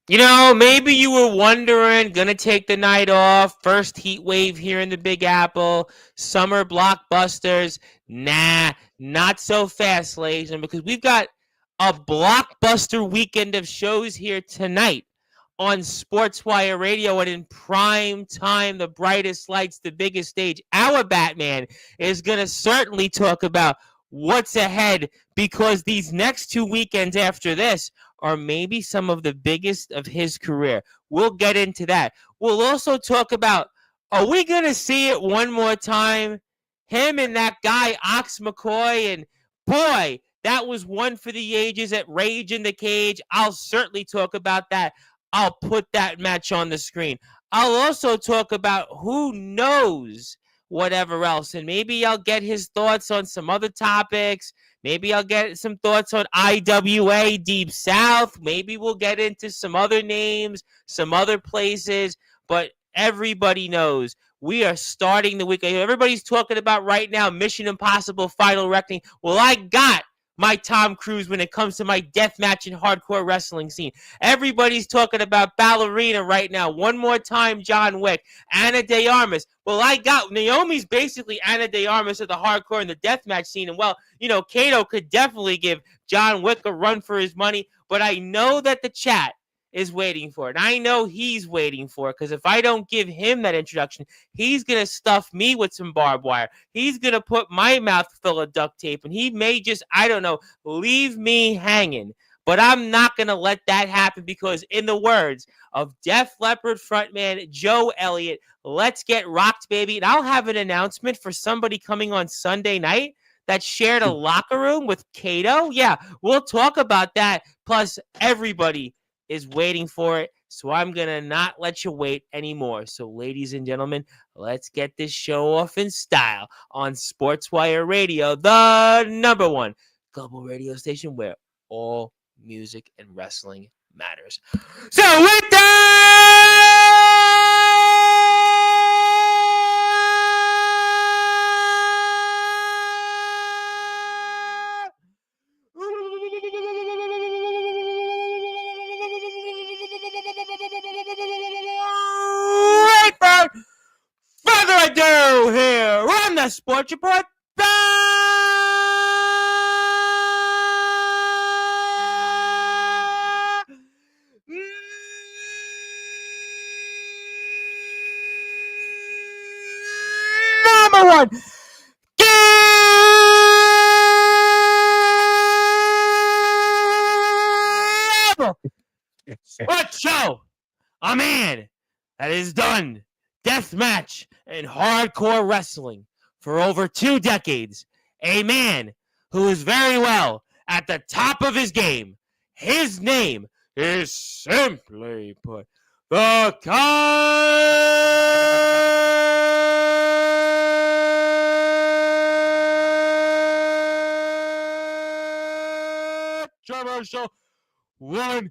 Maybe you were wondering, gonna take the night off, first heat wave here in the Big Apple, summer blockbusters. Nah, not so fast, ladies, and because we've got a blockbuster weekend of shows here tonight on Sportswire Radio and in prime time, the brightest lights, the biggest stage. Our Batman is gonna certainly talk about what's ahead because these next 2 weekends after this are maybe some of the biggest of his career. We'll get into that. We'll also talk about, are we going to see it one more time? Him and that guy, Ox McCoy, and boy, that was one for the ages at Rage in the Cage. I'll certainly talk about that. I'll put that match on the screen. I'll also talk about who knows whatever else, and maybe I'll get his thoughts on some other topics. Maybe I'll get some thoughts on IWA Deep South. Maybe we'll get into some other names, some other places. But everybody knows we are starting the week. Everybody's talking about right now Mission Impossible Final Reckoning. Well, I got my Tom Cruise when it comes to my deathmatch and hardcore wrestling scene. Everybody's talking about Ballerina right now. One more time, John Wick. Ana de Armas. Well, I got Naomi's basically Ana de Armas of the hardcore and the deathmatch scene. And well, Kato could definitely give John Wick a run for his money. But I know that the chat is waiting for it. And I know he's waiting for it because if I don't give him that introduction, he's going to stuff me with some barbed wire. He's going to put my mouth full of duct tape and he may just, I don't know, leave me hanging. But I'm not going to let that happen because in the words of Def Leppard frontman Joe Elliott, let's get rocked, baby. And I'll have an announcement for somebody coming on Sunday night that shared a locker room with Kato. Yeah, we'll talk about that. Plus, everybody is waiting for it. So I'm going to not let you wait anymore. So, ladies and gentlemen, let's get this show off in style on Sportswire Radio, the number one global radio station where all music and wrestling matters. So, with that, without further ado, here on the Sports Report, number one. What show? A man that has done deathmatch and hardcore wrestling for over 2 decades. A man who is very well at the top of his game. His name is simply put the controversial one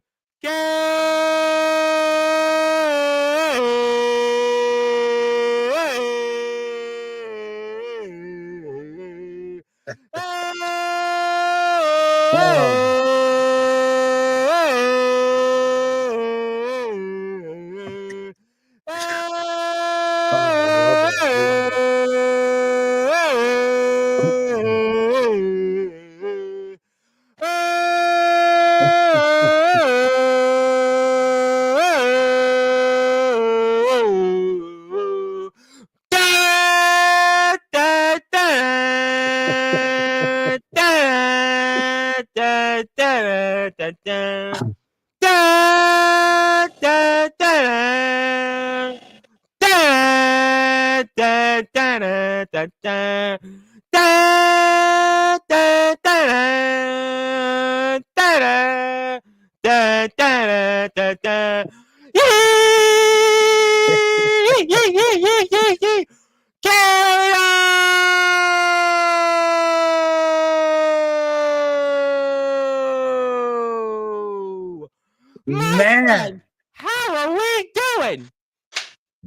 Man, how are we doing?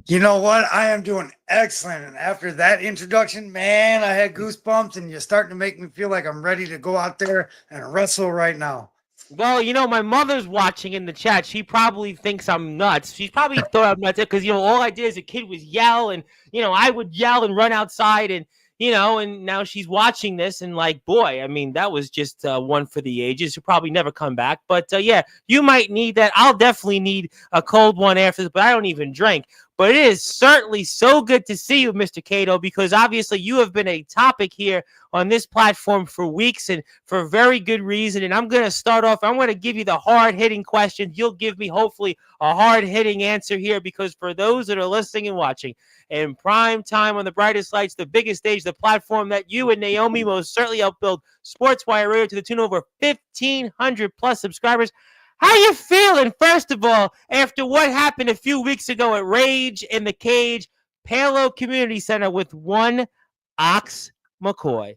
you know what? I am doing excellent. And after that introduction, man, I had goosebumps, and you're starting to make me feel like I'm ready to go out there and wrestle right now. Well, my mother's watching in the chat. She probably thinks I'm nuts. She probably thought I'm nuts because all I did as a kid was yell, and I would yell and run outside, and and now she's watching this, and like, boy, I mean, that was just one for the ages. She'll probably never come back. But yeah, you might need that. I'll definitely need a cold one after this, but I don't even drink. But it is certainly so good to see you, Mr. Kato, because obviously you have been a topic here on this platform for weeks and for very good reason. And I'm going to start off. I'm going to give you the hard-hitting questions. You'll give me, hopefully, a hard-hitting answer here, because for those that are listening and watching, in prime time on the brightest lights, the biggest stage, the platform that you and Naomi most certainly helped build, Sportswire Radio, to the tune of over 1,500 plus subscribers. How you feeling, first of all, after what happened a few weeks ago at Rage in the Cage, Palo Community Center with one Ox McCoy?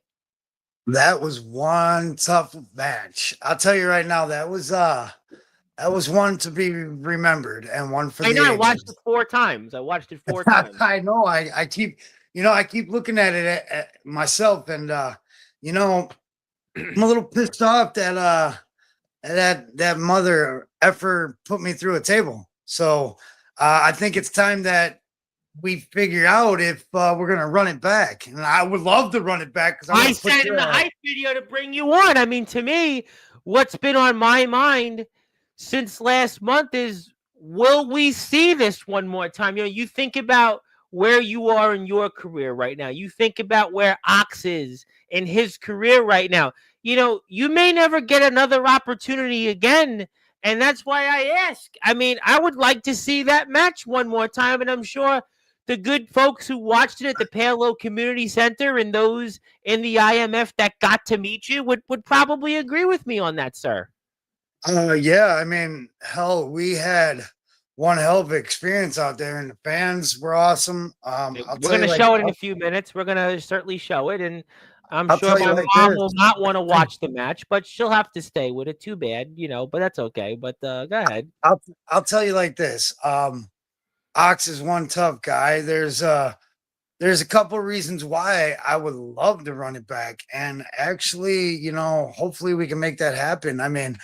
That was one tough match. I'll tell you right now, that was one to be remembered and one for the ages. I watched it 4 times. I watched it 4 times. I know. I keep looking at it at myself, and I'm a little pissed off that that mother effer put me through a table. So I think it's time that we figure out if we're gonna run it back, and I would love to run it back because I said in the hype video to bring you on. I mean, to me, what's been on my mind since last month is, will we see this one more time? You think about where you are in your career right now. You think about where Ox is in his career right now. You may never get another opportunity again. And that's why I ask. I mean, I would like to see that match one more time. And I'm sure the good folks who watched it at the Palo Community Center and those in the IMF that got to meet you would probably agree with me on that, sir. Yeah, I mean, hell, we had one hell of an experience out there, and the fans were awesome. We're going to show it in a few minutes. We're going to certainly show it, and I'm sure my mom will not want to watch the match, but she'll have to stay with it. Too bad, but that's okay. But go ahead. I'll tell you like this. Ox is one tough guy. There's a couple of reasons why I would love to run it back, and actually, hopefully we can make that happen. I mean,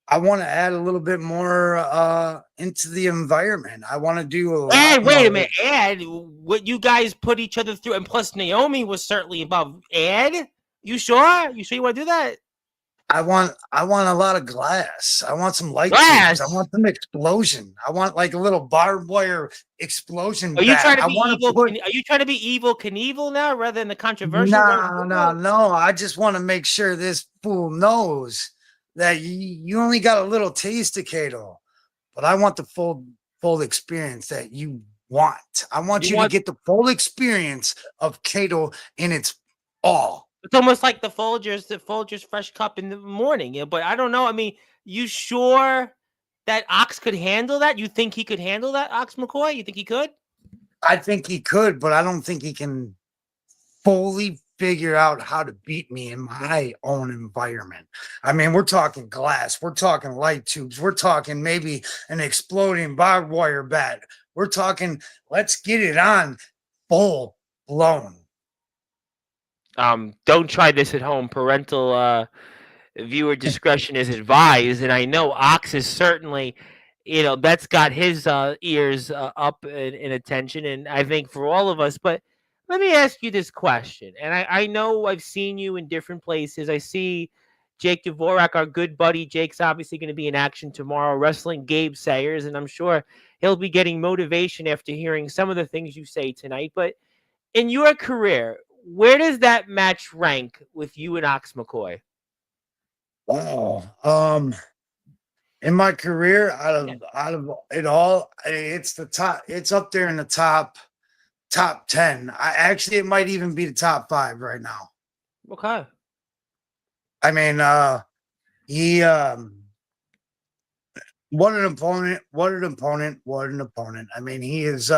I want to add a little bit more into the environment. I want to do a lot. Wait a minute. Add what you guys put each other through, and plus Naomi was certainly involved. Add? You sure? You sure you want to do that? I want a lot of glass. I want some light tubes. I want some explosion. I want like a little barbed wire explosion. Are you trying to be evil? Are you trying to be Evil Knievel now rather than the controversial? No. I just want to make sure this fool knows that you only got a little taste of Kato, but I want the full experience that you want. I want you to get the full experience of Kato in its all. It's almost like the Folgers fresh cup in the morning. Yeah, but I don't know. I mean, you sure that Ox could handle that? You think he could handle that, Ox McCoy? You think he could? I think he could, but I don't think he can fully figure out how to beat me in my own environment. I mean, we're talking glass, we're talking light tubes, we're talking maybe an exploding barbed wire bat. We're talking, let's get it on full blown. Don't try this at home. Parental viewer discretion is advised. And I know Ox is certainly, that's got his ears up in attention. And I think for all of us, but let me ask you this question. And I know I've seen you in different places. I see Jake Dvorak, our good buddy. Jake's obviously going to be in action tomorrow, wrestling Gabe Sayers. And I'm sure he'll be getting motivation after hearing some of the things you say tonight. But in your career, where does that match rank with you and Ox McCoy? Wow. In my career, out of it all, it's the top. It's up there in the top 10. It might even be the top 5 right now. Okay. I mean, what an opponent. I mean, he is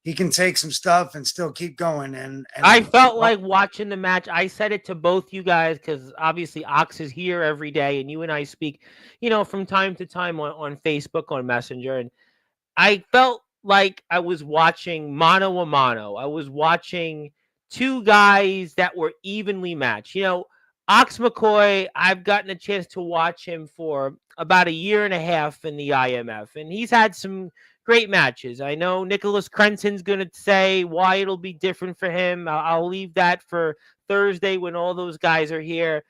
he can take some stuff and still keep going. And I felt like watching the match. I said it to both you guys because obviously Ox is here every day, and you and I speak, from time to time on Facebook, on Messenger, and I felt like I was watching mano a mano. I was watching 2 guys that were evenly matched. Ox McCoy, I've gotten a chance to watch him for about a year and a half in the IMF, and he's had some great matches. I know Nicholas Crenton's going to say why it'll be different for him. I'll leave that for Thursday when all those guys are here.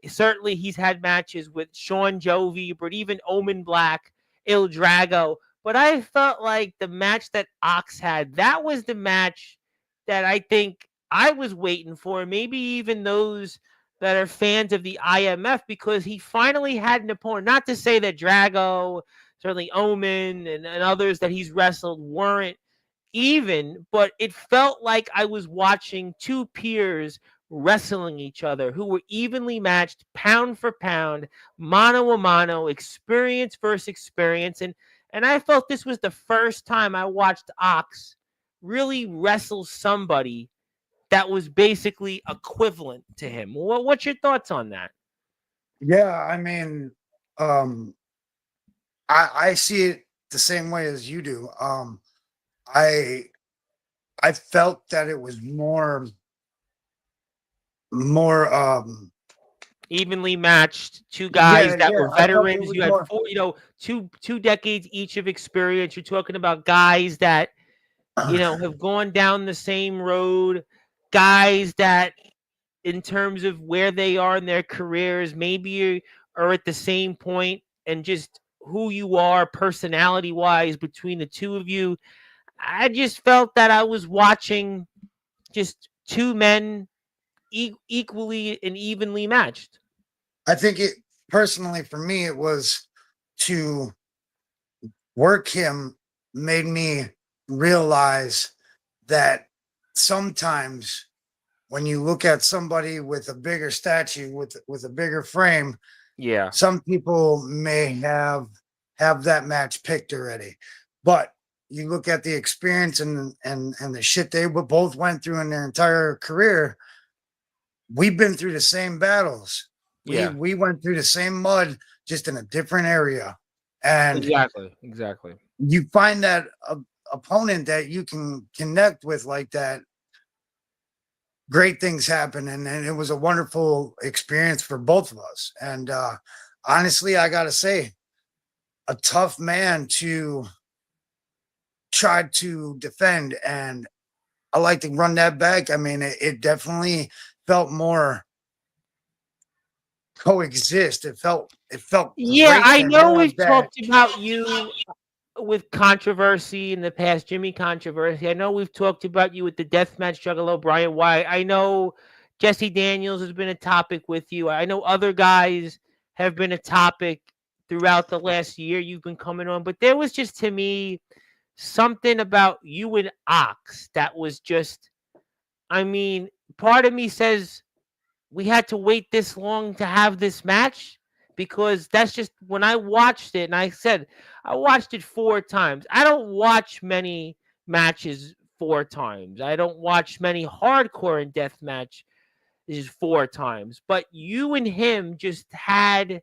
Certainly, he's had matches with Sean Jovi, but even Omen Black, Il Drago. But I felt like the match that Ox had, that was the match that I think I was waiting for. Maybe even those that are fans of the IMF, because he finally had an opponent. Not to say that Drago, certainly Omen, and others that he's wrestled weren't even, but it felt like I was watching two peers wrestling each other who were evenly matched, pound for pound, mano a mano, experience versus experience. And I felt this was the first time I watched Ox really wrestle somebody that was basically equivalent to him. What's your thoughts on that? Yeah, I mean, um, I see it the same way as you do. I I felt that it was more Evenly matched, two guys yeah, that yeah, were I felt it veterans. was You had more four, two decades each of experience. You're talking about guys that have gone down the same road, guys that, in terms of where they are in their careers, maybe are at the same point, and just who you are personality wise between the two of you. I just felt that I was watching just two men equally and evenly matched. I think it personally for me it was to work him made me realize that sometimes when you look at somebody with a bigger statue with a bigger frame, Yeah. some people may have that match picked already. But you look at the experience and the shit they both went through in their entire career. We've been through the same battles. We Yeah. we went through the same mud, just in a different area. And Exactly. Exactly. you find that opponent that you can connect with like that, great things happen. And it was a wonderful experience for both of us. And honestly, I gotta say, a tough man to try to defend. And I like to run that back. I mean, it definitely felt more coexist. It felt Yeah, great I to know have we've that. talked about you with controversy in the past, Jimmy controversy. I know we've talked about you with the deathmatch juggalo Brian White. I know Jesse Daniels has been a topic with you. I know other guys have been a topic throughout the last year you've been coming on, but there was just, to me, something about you and Ox that was just, I mean, part of me says we had to wait this long to have this match, because that's just when I watched it. And I said I watched it four times. I don't watch many matches four times. I don't watch many hardcore and death match is four times. But you and him just had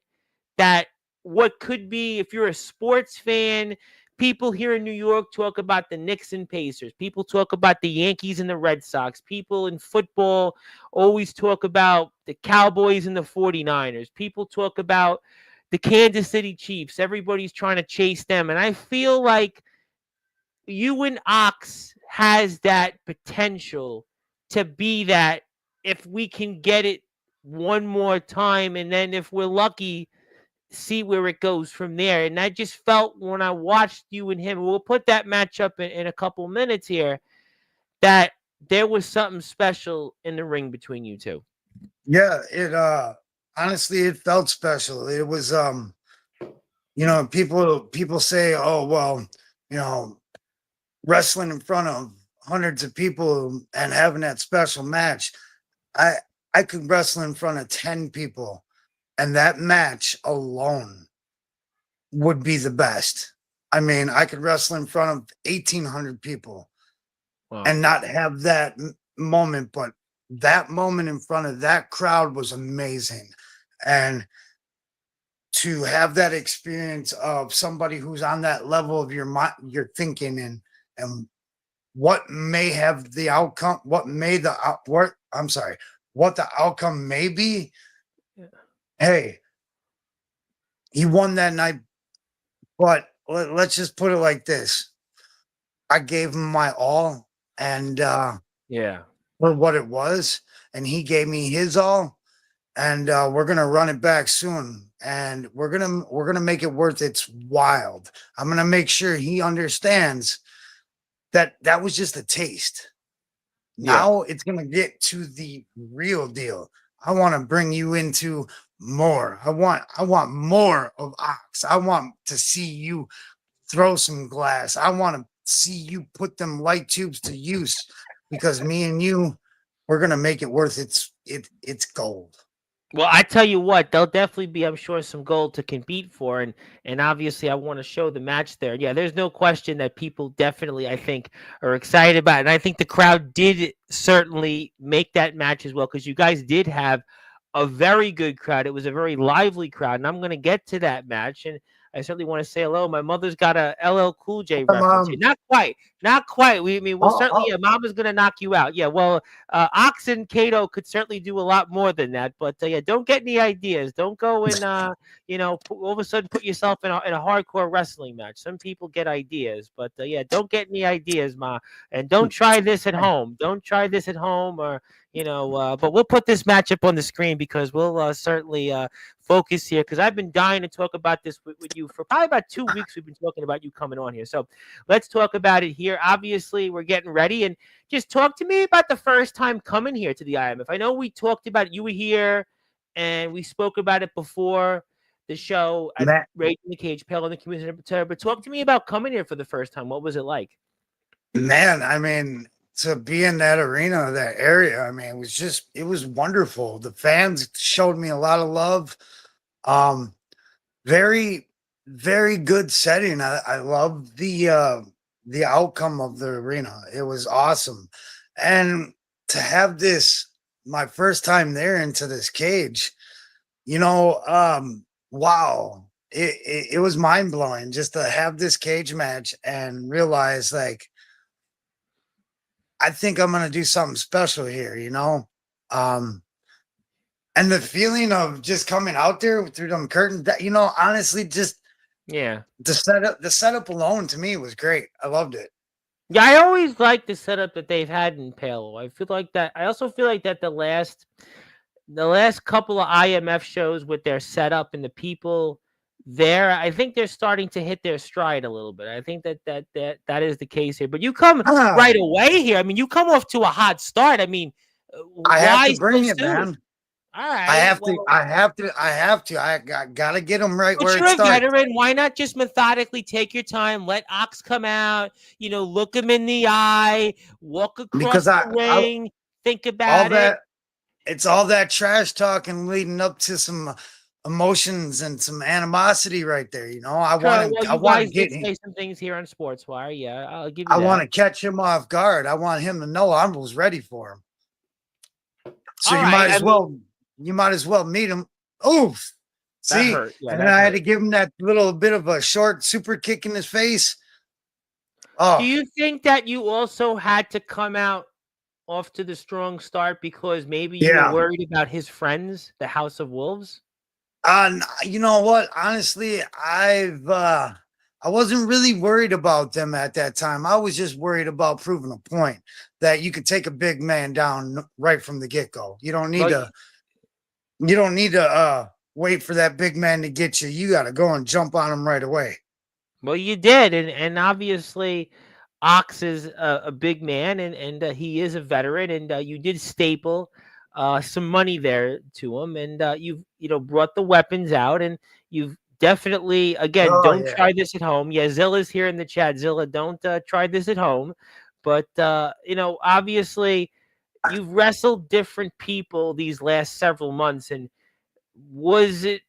that, what could be, if you're a sports fan, people here in New York talk about the Knicks and Pacers. People talk about the Yankees and the Red Sox. People in football always talk about the Cowboys and the 49ers. People talk about the Kansas City Chiefs. Everybody's trying to chase them. And I feel like you and Ox has that potential to be that, if we can get it one more time, and then if we're lucky, see where it goes from there. And I just felt when I watched you and him, we'll put that match up in a couple minutes here, that there was something special in the ring between you two. Yeah, it honestly it felt special. It was people say, "Oh, well, you know, wrestling in front of hundreds of people and having that special match." I I could wrestle in front of 10 people and that match alone would be the best. I mean, I could wrestle in front of 1,800 people Wow. and not have that moment, but that moment in front of that crowd was amazing. And to have that experience of somebody who's on that level of your mind, your thinking, and what may have the outcome, what may the what I'm sorry, what the outcome may be, Hey, he won that night, but let's just put it like this: I gave him my all, and Yeah. for what it was, and he gave me his all, and we're gonna run it back soon, and we're gonna make it worth its wild. I'm gonna make sure he understands that that was just a taste. Yeah. Now it's gonna get to the real deal. I want to bring you into more. I want more of Ox. I want to see you throw some glass. I want to see you put them light tubes to use because me and you, we're gonna make it worth its gold. Well, I tell you what, there'll definitely be, I'm sure, some gold to compete for, and obviously, I want to show the match there. Yeah, there's no question that people definitely, I think, are excited about it, and I think the crowd did certainly make that match as well because you guys did have a very good crowd. It was a very lively crowd, and I'm going to get to that match, and I certainly want to say hello. My mother's got a LL Cool J reference here. Um, Not quite, not quite. I mean, we'll oh, certainly. oh, Yeah, Mama's going to knock you out. Yeah, well, Ox and Kato could certainly do a lot more than that. But yeah, don't get any ideas. Don't go and all of a sudden put yourself in a hardcore wrestling match. Some people get ideas, but yeah, don't get any ideas, Ma. And don't try this at home. Don't try this at home, or But we'll put this matchup on the screen because we'll certainly focus here because I've been dying to talk about this with you for probably about 2 weeks. We've been talking about you coming on here, so let's talk about it here. Obviously, we're getting ready and just talk to me about the first time coming here to the IMF. I know we talked about it. You were here, and we spoke about it before the show at man, Rage in the Cage, Pale in the Community Center. But talk to me about coming here for the first time. What was it like? man, I mean, to be in that arena, that area, I mean, it was wonderful. The fans showed me a lot of love. Um, very, very good setting. I love the outcome of the arena. It was awesome. And to have this my first time there into this cage, wow. It was mind blowing just to have this cage match and realize like I think I'm gonna do something special here. Um and the feeling of just coming out there through them curtains, honestly, just Yeah. the setup alone to me was great. I loved it. Yeah, I always like the setup that they've had in Palo. I feel like that. I also feel like that the last couple of IMF shows with their setup and the people there, I think they're starting to hit their stride a little bit. I think that is the case here. But you come Ah, right away here. I mean, you come off to a hot start. I mean, I have why to so bring it, soon? man. All I right. have to. Well, I have to. I have to. I gotta get them right but where it you're a starts veteran. Why not just methodically take your time, let Ox come out, look him in the eye, walk because across the ring, think all about it. that it's all that trash talking leading up to some emotions and some animosity right there. I Sure. want Well, to. I you want to guys get did him. say some things here on Sportswire. Yeah, I'll give you I want that. to catch him off guard. I want him to know I was ready for him. So All you right. might I as mean, well. You might as well meet him. Oof. that See, hurt. Yeah, and then that I had to hurt. give him that little bit of a short super kick in his face. Do Oh, you think that you also had to come out off to the strong start because maybe you were yeah. worried about his friends, the House of Wolves? You know what? Honestly, I wasn't really worried about them at that time. I was just worried about proving a point that you could take a big man down right from the get go. You don't need Well, to. You don't need to wait for that big man to get you. You got to go and jump on him right away. Well, you did, and obviously, Ox is a big man, and he is a veteran, and you did staple some money there to him, and you've brought the weapons out, and you've definitely again Oh don't yeah. try this at home. Yeah, Zilla's here in the chat. Zilla, don't try this at home, but obviously, you've wrestled different people these last several months, and was it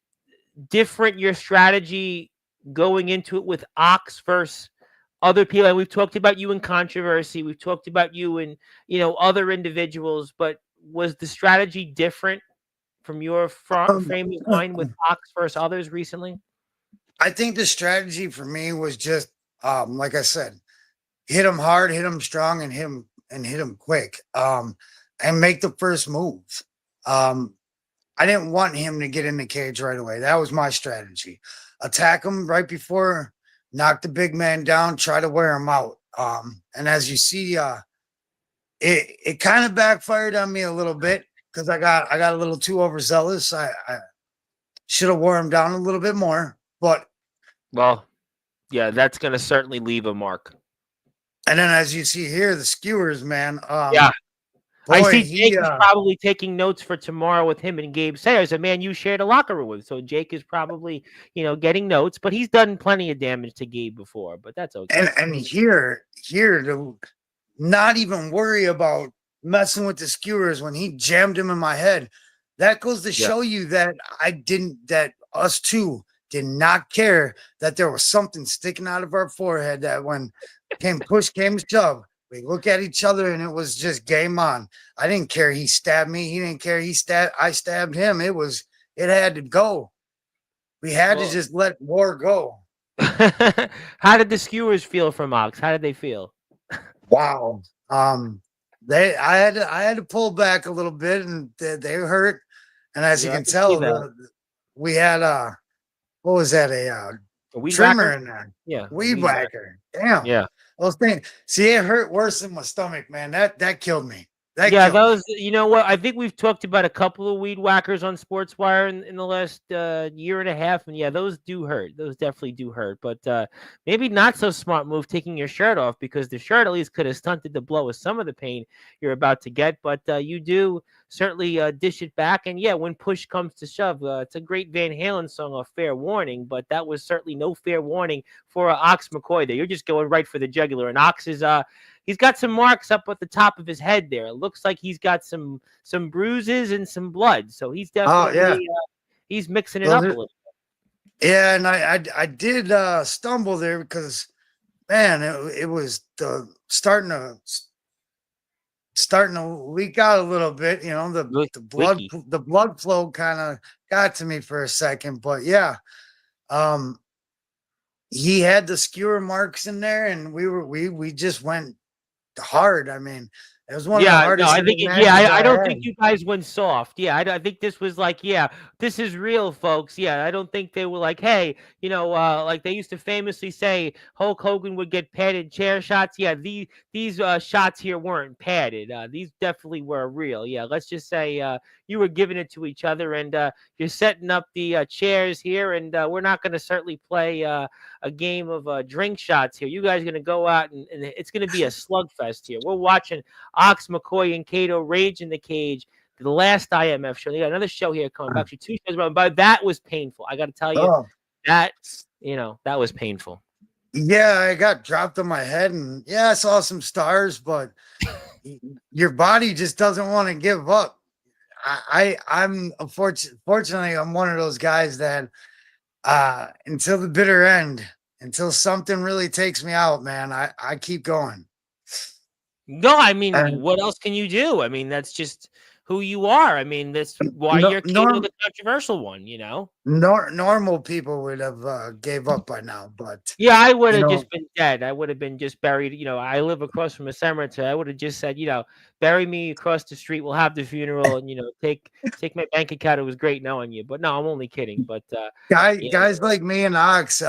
different your strategy going into it with Ox versus other people? And we've talked about you in controversy. We've talked about you and other individuals. But was the strategy different from your Um, frame of mind with Ox versus others recently? I think the strategy for me was just, like I said, hit him hard, hit him strong, and hit him quick. And make the first move. Um, I didn't want him to get in the cage right away. That was my strategy. Attack him right before, knock the big man down, try to wear him out. And as you see, it kind of backfired on me a little bit because I got a little too overzealous. I should have wore him down a little bit more, but Well, yeah, that's going to certainly leave a mark. and then as you see here, the skewers, man. Yeah. I Boy, see Jake he is probably taking notes for tomorrow with him and Gabe Sayers, a man you shared a locker room with. So Jake is probably, getting notes, but he's done plenty of damage to Gabe before, but that's okay. and here to not even worry about messing with the skewers when he jammed him in my head. That goes to Yeah. show you that that us two did not care that there was something sticking out of our forehead, that when push came to shove, we look at each other and it was just game on. I didn't care he stabbed me. He didn't care I stabbed him. It had to go. We had to just let war go. How did the skewers feel from Ox? How did they feel? Wow. I had to pull back a little bit, and they hurt. And as you Yeah, I can can see tell, that. we had what was that, A weed trimmer whacker? in there, Yeah, a weed weed whacker. Damn, Yeah. those things. See, it hurt worse than my stomach, man. That killed me. That Yeah, killed me. those. You know what? I think we've talked about a couple of weed whackers on Sportswire in the last year and a half, and yeah, those do hurt. Those definitely do hurt. But maybe not so smart move taking your shirt off, because the shirt at least could have stunted the blow of some of the pain you're about to get. But you do certainly dish it back, and yeah, when push comes to shove, it's a great Van Halen song, "A Fair Warning," but that was certainly no fair warning for Ox McCoy. There, you're just going right for the jugular, and Ox is he's got some marks up at the top of his head there. It looks like he's got some bruises and some blood. So he's Oh yeah, definitely he's mixing it those up a are, little. yeah. And I did stumble there because man, it was starting to leak out a little bit. You know, Wiki. the blood flow kind of got to me for a second, but yeah, um, he had the skewer marks in there, and we just went hard. I mean, it was one of the Yeah, no, hardest I think hitting yeah, matches I I don't think had. you guys went soft. Yeah, I think this was like, yeah, this is real, folks. Yeah, I don't think they were like, hey, like they used to famously say, Hulk Hogan would get padded chair shots. Yeah, these shots here weren't padded. These definitely were real. Yeah, let's just say you were giving it to each other, and you're setting up the chairs here, and we're not going to certainly play a game of drink shots here. You guys are going to go out, and it's going to be a slugfest here. We're watching Ox, McCoy, and Kato rage in the cage. The last IMF show. They got another show here coming back. Actually, 2 shows, but that was painful. I got to tell you, Oh, that that was painful. yeah, I got dropped on my head, and yeah, I saw some stars, but your body just doesn't want to give up. I'm fortunately I'm one of those guys that until the bitter end, until something really takes me out, man, I keep going. No, I mean, And what else can you do? I mean, that's just who you are. I mean, that's why no, you're Kato, the controversial one. normal people would have gave up by now, but Yeah, I would you have know, just been dead. I would have been just buried. I live across from a cemetery. I would have just said, bury me across the street. We'll have the funeral, and take my bank account. It was great knowing you. But no, I'm only kidding. But yeah, guys like me and Ox,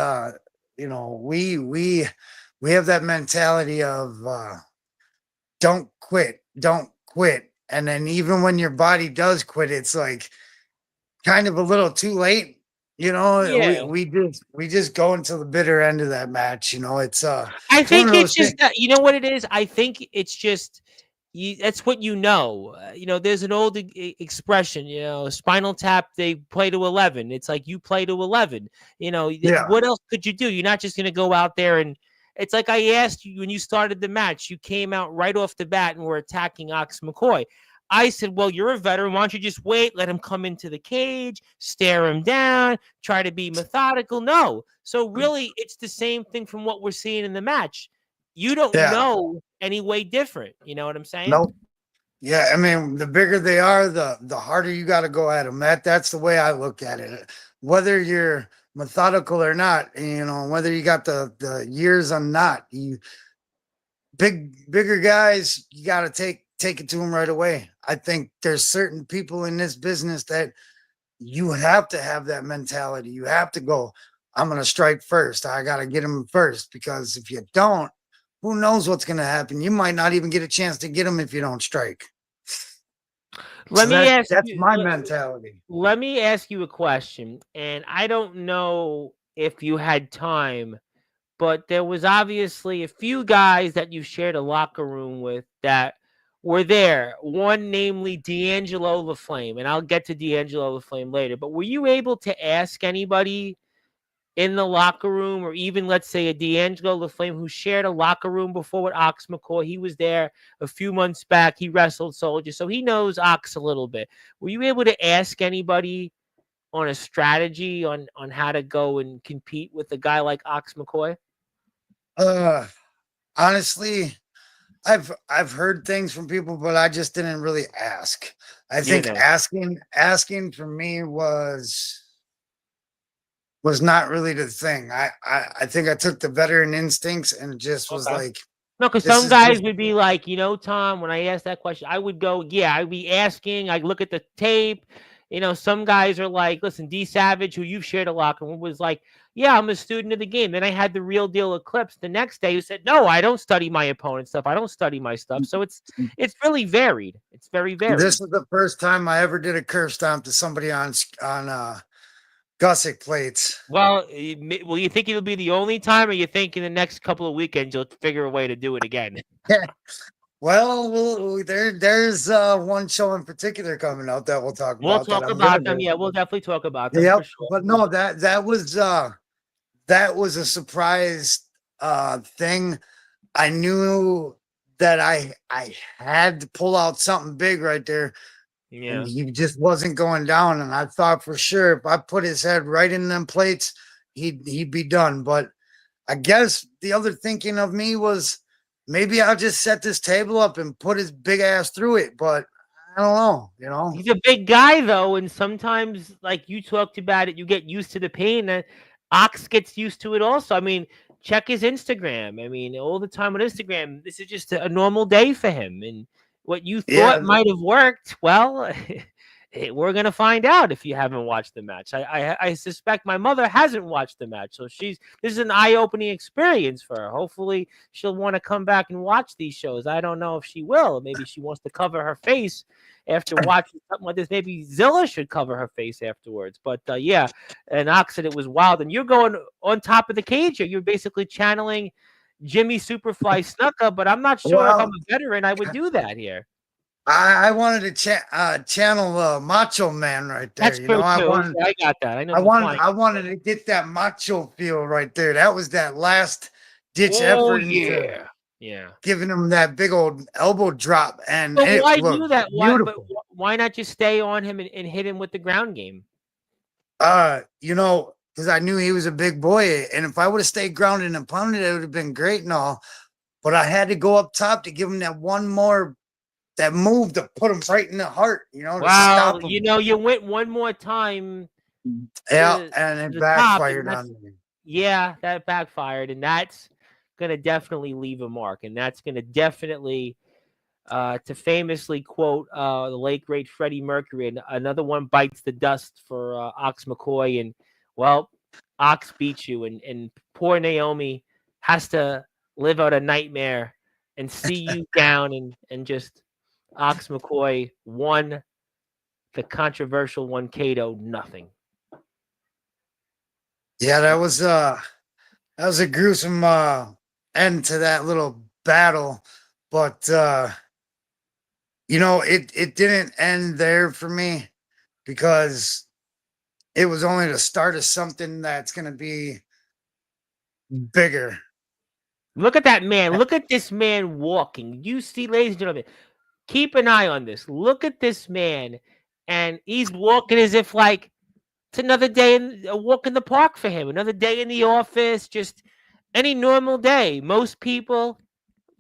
we have that mentality of don't quit. And then even when your body does quit, it's like kind of a little too late. You know, yeah. we just go until the bitter end of that match. You know, I it's one think of it's those just things. that, you know what it is. I think it's just that's what you know. There's an old expression. Spinal Tap. They play to 11. It's like you play to 11. Yeah, What else could you do? You're not just gonna go out there and. It's like I asked you when you started the match. You came out right off the bat and were attacking Ox McCoy. I said, well, you're a veteran. Why don't you just wait, let him come into the cage, stare him down, try to be methodical? No. So really, it's the same thing from what we're seeing in the match. You don't yeah, know any way different. You know what I'm saying? nope. Yeah, I mean, the bigger they are, the harder you got to go at them. That's the way I look at it. Whether you're methodical or not, whether you got the years or not, you bigger guys, you got to take it to them right away. I think there's certain people in this business that you have to have that mentality. You have to go, I'm going to strike first. I got to get him first, because if you don't, who knows what's going to happen? You might not even get a chance to get him if you don't strike. Let So me ask that's you. my mentality. Let me ask you a question, and I don't know if you had time, but there was obviously a few guys that you shared a locker room with that were there. One, namely D'Angelo LaFlame, and I'll get to D'Angelo LaFlame later. But were you able to ask anybody in the locker room, or even let's say a D'Angelo LaFlame who shared a locker room before with Ox McCoy? He was there a few months back. He wrestled Soldier, so he knows Ox a little bit. Were you able to ask anybody on a strategy on how to go and compete with a guy like Ox McCoy? Uh, Honestly, I've heard things from people, but I just didn't really ask. I You think didn't. asking for me was not really the thing. I think I took the veteran instincts and just was Okay. like, No, because this some is just guys would be like, Tom, when I asked that question, I would go, yeah, I'd be asking. I'd look at the tape. Some guys are like, listen, D Savage, who you've shared a locker room, was like, yeah, I'm a student of the game. Then I had the real deal Eclipse the next day who said, no, I don't study my opponent's stuff. I don't study my stuff. So it's really varied. It's very varied. this is the first time I ever did a curve stomp to somebody on gusset plates. Well, will you think it'll be the only time, or you think in the next couple of weekends you'll figure a way to do it again? Well, there's one show in particular coming out that we'll talk We'll about that talk I'm gonna about them. do. Yeah, we'll definitely talk about them for Yep. sure. But no, that was a surprise thing. I knew that I had to pull out something big right there, and Yeah. he just wasn't going down. And I thought for sure if I put his head right in them plates, he'd be done. But I guess the other thinking of me was maybe I'll just set this table up and put his big ass through it. But I don't know. He's a big guy though, and sometimes, like you talked about it, you get used to the pain. And Ox gets used to it also. I mean, check his Instagram. I mean, all the time on Instagram, this is just a normal day for him. And what you thought Yeah, might have worked, well, we're gonna find out if you haven't watched the match. I suspect my mother hasn't watched the match, so this is an eye opening experience for her. Hopefully, she'll want to come back and watch these shows. I don't know if she will. Maybe she wants to cover her face after watching something like this. Maybe Zilla should cover her face afterwards. But yeah, an accident was wild, and you're going on top of the cage here. You're basically channeling Jimmy Superfly Snuka, but I'm not sure if I'm well, a veteran I would do that here. I wanted to channel Macho Man right there. That's true too. Yeah, I got that. I know the flying. I wanted to get that macho feel right there. That was that last ditch Oh effort into yeah, yeah. giving him that big old elbow drop, and But it why do looked that? beautiful. Why not just stay on him and hit him with the ground game? Because I knew he was a big boy, and if I would have stayed grounded and pounded, it would have been great and all. But I had to go up top to give him that move to put him right in the heart, to Well, stop him. you went one more time Yeah, to and to it the top, backfired and that's on me. yeah, that backfired, and that's gonna definitely leave a mark, and that's gonna definitely to famously quote the late great Freddie Mercury, and another one bites the dust for Ox McCoy, and well, Ox beats you, and poor Naomi has to live out a nightmare and see you down, and just Ox McCoy won the controversial one, Kato nothing. Yeah, that was a gruesome end to that little battle, but it didn't end there for me, because it was only the start of something that's going to be bigger. Look at that man. Look at this man walking. You see, ladies and gentlemen, keep an eye on this. Look at this man, and he's walking as if like it's another day in a walk in the park for him. Another day in the office, just any normal day. Most people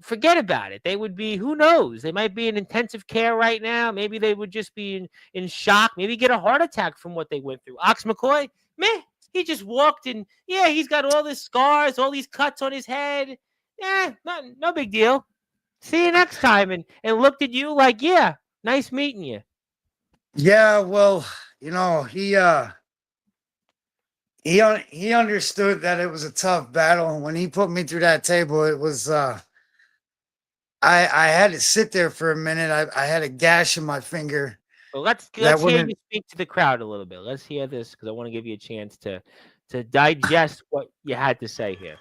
forget about it. They would be, who knows? They might be in intensive care right now. Maybe they would just be in shock. Maybe get a heart attack from what they went through. Ox McCoy, meh, he just walked and yeah, he's got all these scars, all these cuts on his head. Yeah, no big deal. See you next time. And looked at you like, yeah, nice meeting you. Yeah, well, you know, he understood that it was a tough battle. When he put me through that table, it was I had to sit there for a minute. I had a gash in my finger Well, that let's hear you wouldn't. speak to the crowd a little bit. Let's hear this because I want to give you a chance to digest what you had to say here.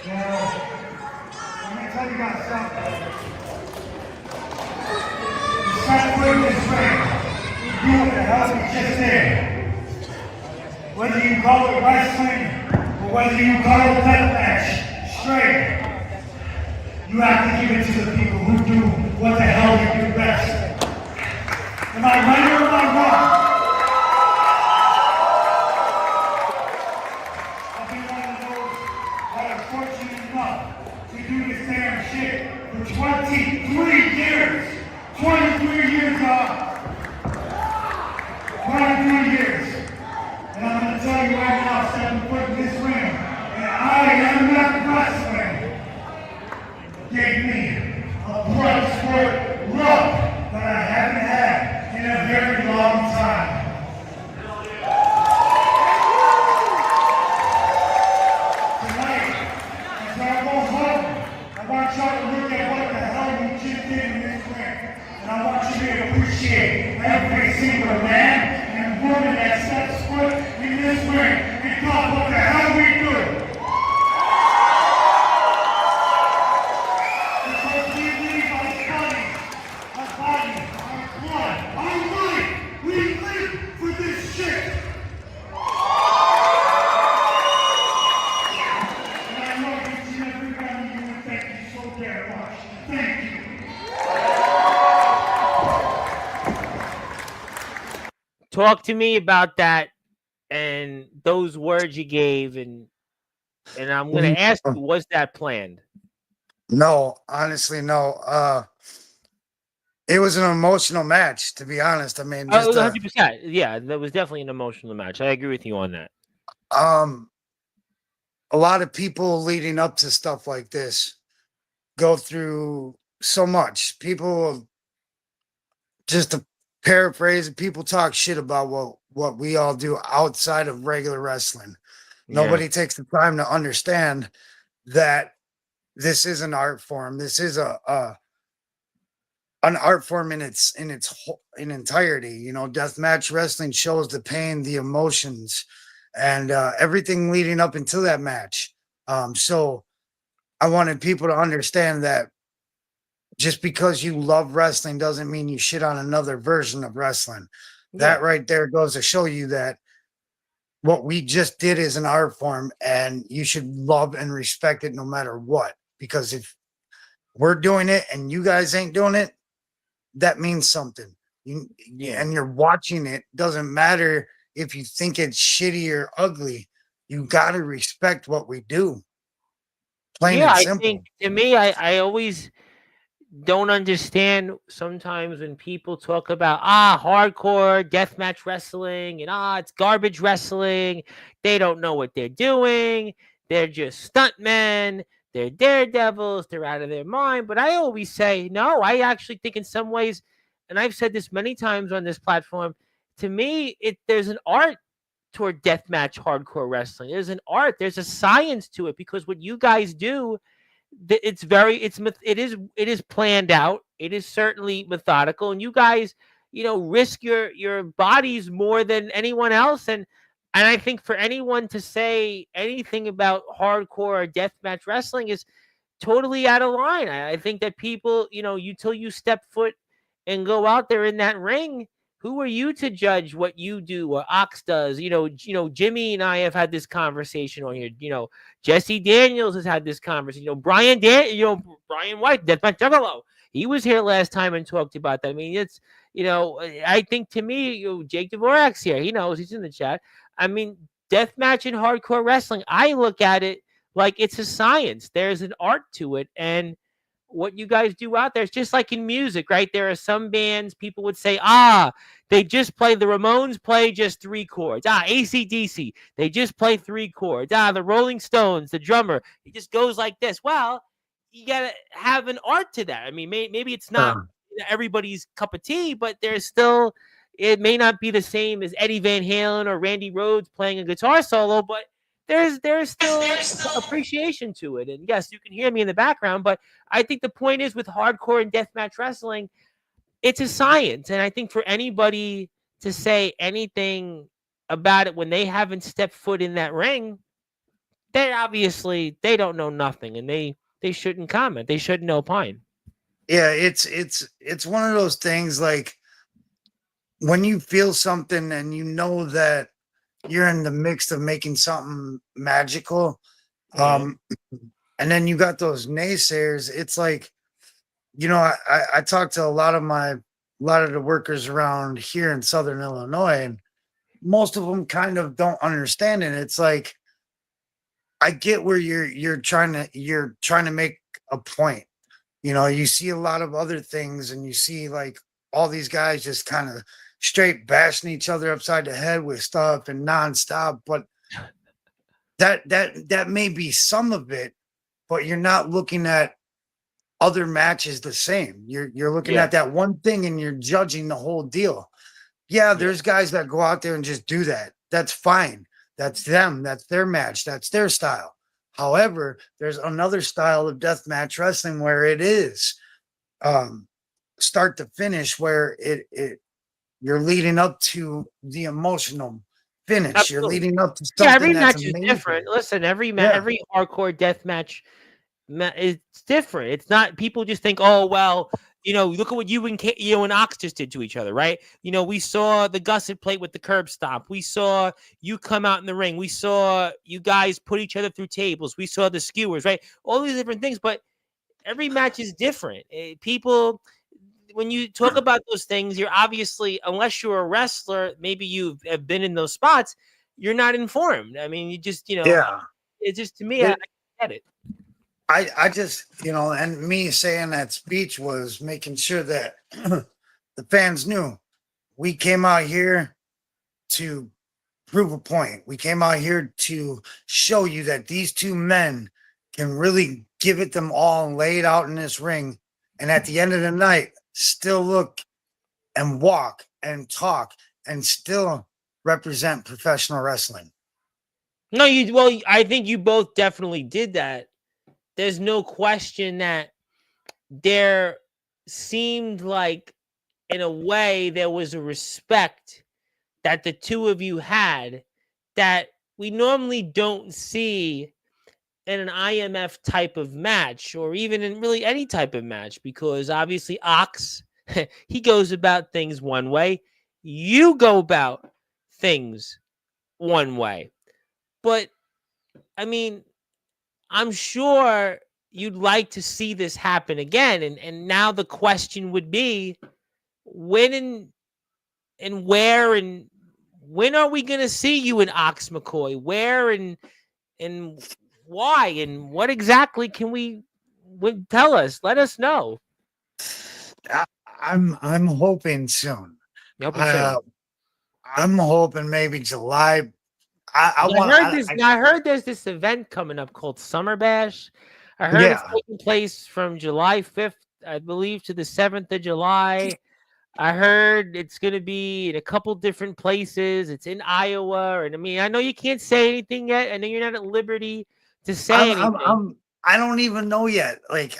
Let me tell you guys something. Start putting this ring. Do what the hell we just did. Whether you call it wrestling or whether you call it deathmatch, straight. You have to give it to the people who do what the hell they do best. Am I right or am I wrong? I've been one of those that are fortunate enough to do this damn shit for 23 years. 23 years, y'all. 23 years. And I'm going to tell you right now, stepping foot in this ring, and I am not wrestling, gave me a blood sport look that I haven't had in a very long time. Tonight, as I go home, I want y'all to look at what the hell we just did in this ring. And I want you to appreciate every single man and woman that steps foot in this ring and talk what the hell we do. Because we leave our body, our blood, our life. We live for this shit. And I love each and every one of you, and thank you so very much. Thank you. Talk to me about that and those words you gave, and I'm going to ask you, was that planned? No, honestly, no. It was an emotional match, to be honest. I mean, Oh, just 100%. Yeah, that was definitely an emotional match. I agree with you on that. um a lot of people leading up to stuff like this go through so much. People, just to paraphrase, people talk shit about what we all do outside of regular wrestling. Yeah. Nobody takes the time to understand that this is an art form. This is a an art form in entirety. You know, deathmatch wrestling shows the pain, the emotions, and everything leading up until that match. So I wanted people to understand that just because you love wrestling doesn't mean you shit on another version of wrestling. Yeah. That right there goes to show you that what we just did is an art form, and you should love and respect it no matter what. Because if we're doing it and you guys ain't doing it, that means something. Yeah. And you're watching it. Doesn't matter if you think it's shitty or ugly. You got to respect what we do. Plain Yeah, and I think simple. to me, I always don't understand sometimes when people talk about hardcore deathmatch wrestling and it's garbage wrestling. They don't know what they're doing. They're just stuntmen. They're daredevils. They're out of their mind. But I always say no. I actually think in some ways, and I've said this many times on this platform. To me, there's an art toward deathmatch hardcore wrestling. There's an art. There's a science to it because what you guys do, it's very it is planned out. It is certainly methodical, and you guys, risk your bodies more than anyone else. And I think for anyone to say anything about hardcore or deathmatch wrestling is totally out of line. I think that people, you till you step foot and go out there in that ring, who are you to judge what you do or Ox does? Jimmy and I have had this conversation on here. Jesse Daniels has had this conversation. Brian White, Deathmatch Juggalo. He was here last time and talked about that. I mean, I think to me, Jake Dvorak's here. He knows, he's in the chat. I mean, deathmatch and hardcore wrestling, I look at it like it's a science. There's an art to it. And what you guys do out there, it's just like in music, right? There are some bands people would say, they just play, the Ramones play just three chords. AC/DC, they just play three chords. The Rolling Stones, the drummer, he just goes like this. Well, you got to have an art to that. I mean, maybe it's not, Uh, everybody's cup of tea, but there's still, it may not be the same as Eddie Van Halen or Randy Rhoads playing a guitar solo, but there's still appreciation to it. And yes, you can hear me in the background, but I think the point is with hardcore and deathmatch wrestling, it's a science. And I think for anybody to say anything about it when they haven't stepped foot in that ring, they obviously they don't know nothing, and they shouldn't comment. They shouldn't opine. Yeah, it's one of those things like when you feel something and you know that you're in the mix of making something magical, and then you got those naysayers. It's like, I talked to a lot of the workers around here in Southern Illinois, and most of them kind of don't understand it. It's like, I get where you're trying to make a point. You see a lot of other things, and you see like all these guys just kind of straight bashing each other upside the head with stuff and nonstop. But that may be some of it, but you're not looking at other matches the same. You're looking at that one thing and you're judging the whole deal. Yeah, there's guys that go out there and just do that. That's fine. That's them. That's their match. That's their style. However, there's another style of deathmatch wrestling where it is start to finish, where you're leading up to the emotional finish. Absolutely. You're leading up to something. Yeah, every that's match is amazing. different. Listen, every hardcore death match it's different. It's not, people just think, oh well, look at what you and Ox just did to each other, right? We saw the gusset plate with the curb stomp. We saw you come out in the ring. We saw you guys put each other through tables. We saw the skewers, right? All these different things, but every match is different. People, when you talk about those things, you're obviously, unless you're a wrestler, maybe you have been in those spots, you're not informed. I mean, you just, it's just, to me, I get it. I just, and me saying that speech was making sure that the fans knew we came out here to prove a point. We came out here to show you that these two men can really give it them all and lay it out in this ring. And at the end of the night, still look and walk and talk and still represent professional wrestling. No, I think you both definitely did that. There's no question that there seemed like, in a way, there was a respect that the two of you had that we normally don't see in an IMF type of match, or even in really any type of match, because obviously Ox, he goes about things one way. You go about things one way. But, I mean, I'm sure you'd like to see this happen again. And now the question would be, when and where and when are we going to see you in Ox McCoy? Where and why? And what exactly can would tell us? Let us know. I'm hoping soon. I'm hoping maybe July. I heard there's this event coming up called Summer Bash. I heard it's taking place from July 5th, I believe, to the 7th of July. I heard it's going to be in a couple different places. It's in Iowa. And I mean, I know you can't say anything yet. I know you're not at liberty to say anything. I don't even know yet. Like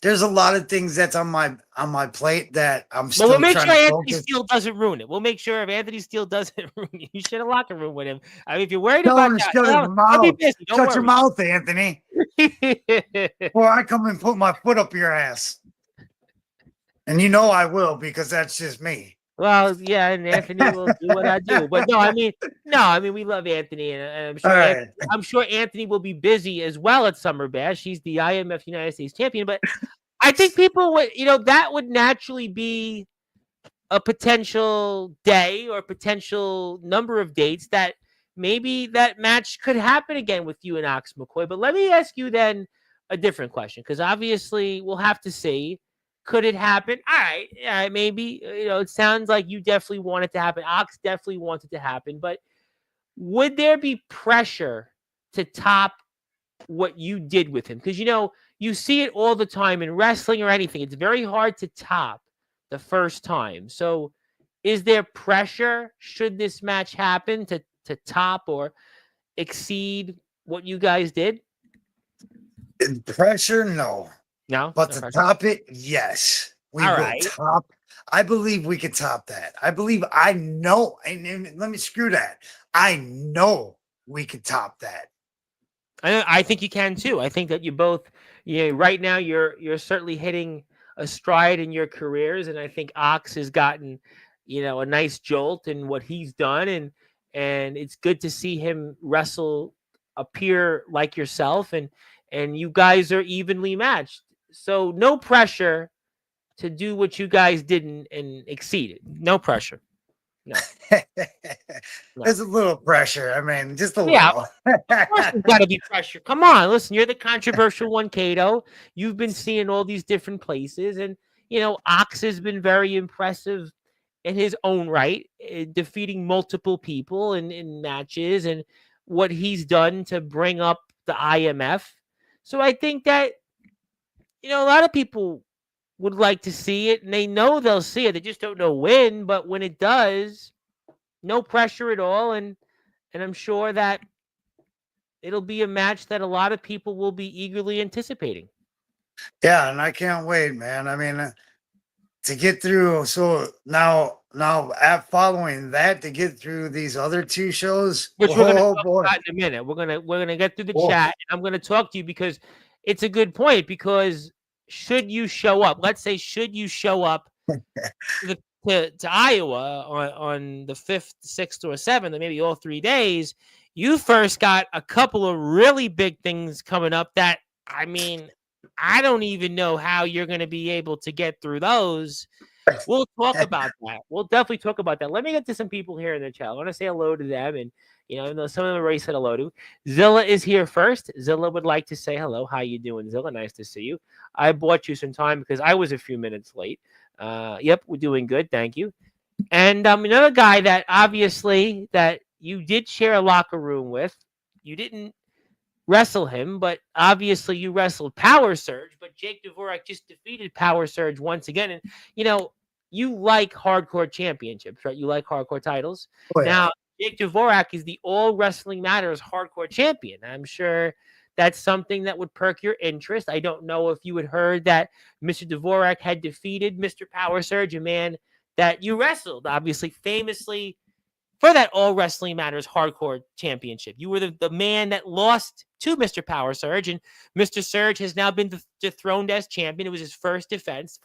there's a lot of things that's on my plate that I'm still. But we'll make sure Anthony Steele doesn't ruin it. We'll make sure if Anthony Steele doesn't ruin it, you share a locker room with him. I mean, if you're worried about that, I'll be busy. Shut your mouth, Anthony. Or I come and put my foot up your ass. And I will, because that's just me. Well, yeah, and Anthony will do what I do. But I mean, we love Anthony, and I'm sure Anthony will be busy as well at Summer Bash. He's the IMF United States champion. But I think people would, that would naturally be a potential day or potential number of dates that maybe that match could happen again with you and Ox McCoy. But let me ask you then a different question, because obviously we'll have to see. Could it happen? All right, maybe. It sounds like you definitely want it to happen. Ox definitely wants it to happen. But would there be pressure to top what you did with him? Because, you see it all the time in wrestling or anything. It's very hard to top the first time. So, is there pressure should this match happen to top or exceed what you guys did? Pressure, no. No, But no to pressure. top it, yes. We All will right. top. I believe we can top that. I know. And let me screw that. I know we could top that. I think you can too. I think that you both, right now you're certainly hitting a stride in your careers, and I think Ox has gotten, a nice jolt in what he's done, and it's good to see him wrestle a peer like yourself, and you guys are evenly matched. So no pressure to do what you guys did and exceeded. No pressure. No, no. There's a little pressure. I mean, just a Yeah, little. of course, there's got to be pressure. Come on, listen, you're the controversial one, Kato. You've been seeing all these different places, and Ox has been very impressive in his own right, defeating multiple people in matches, and what he's done to bring up the IMF. So I think that a lot of people would like to see it, and they know they'll see it. They just don't know when, but when it does, no pressure at all, and I'm sure that it'll be a match that a lot of people will be eagerly anticipating. Yeah, and I can't wait, man. I mean, to get through. So now, at following that, to get through these other two shows. Which we're gonna Oh talk boy. about in a minute. We're gonna get through the Oh, chat, and I'm gonna talk to you because it's a good point. Because should you show up, let's say, should you show up to Iowa on the 5th, 6th, or 7th, or maybe all 3 days, you first got a couple of really big things coming up that, I mean, I don't even know how you're going to be able to get through those. We'll talk about that. We'll definitely talk about that. Let me get to some people here in the chat. I want to say hello to them, and even though some of them already said hello to. Zilla is here first. Zilla would like to say hello. How you doing, Zilla? Nice to see you. I bought you some time because I was a few minutes late. Yep, we're doing good. Thank you. And another guy that obviously that you did share a locker room with. You didn't wrestle him, but obviously you wrestled Power Surge. But Jake Dvorak just defeated Power Surge once again. And you like hardcore championships, right? You like hardcore titles. oh yeah. Now, Jake Dvorak is the All Wrestling Matters hardcore champion. I'm sure that's something that would perk your interest. I don't know if you had heard that Mr. Dvorak had defeated Mr. Power Surge, a man that you wrestled, obviously, famously for that All Wrestling Matters hardcore championship. You were the man that lost to Mr. Power Surge, and Mr. Surge has now been dethroned as champion. It was his first defense,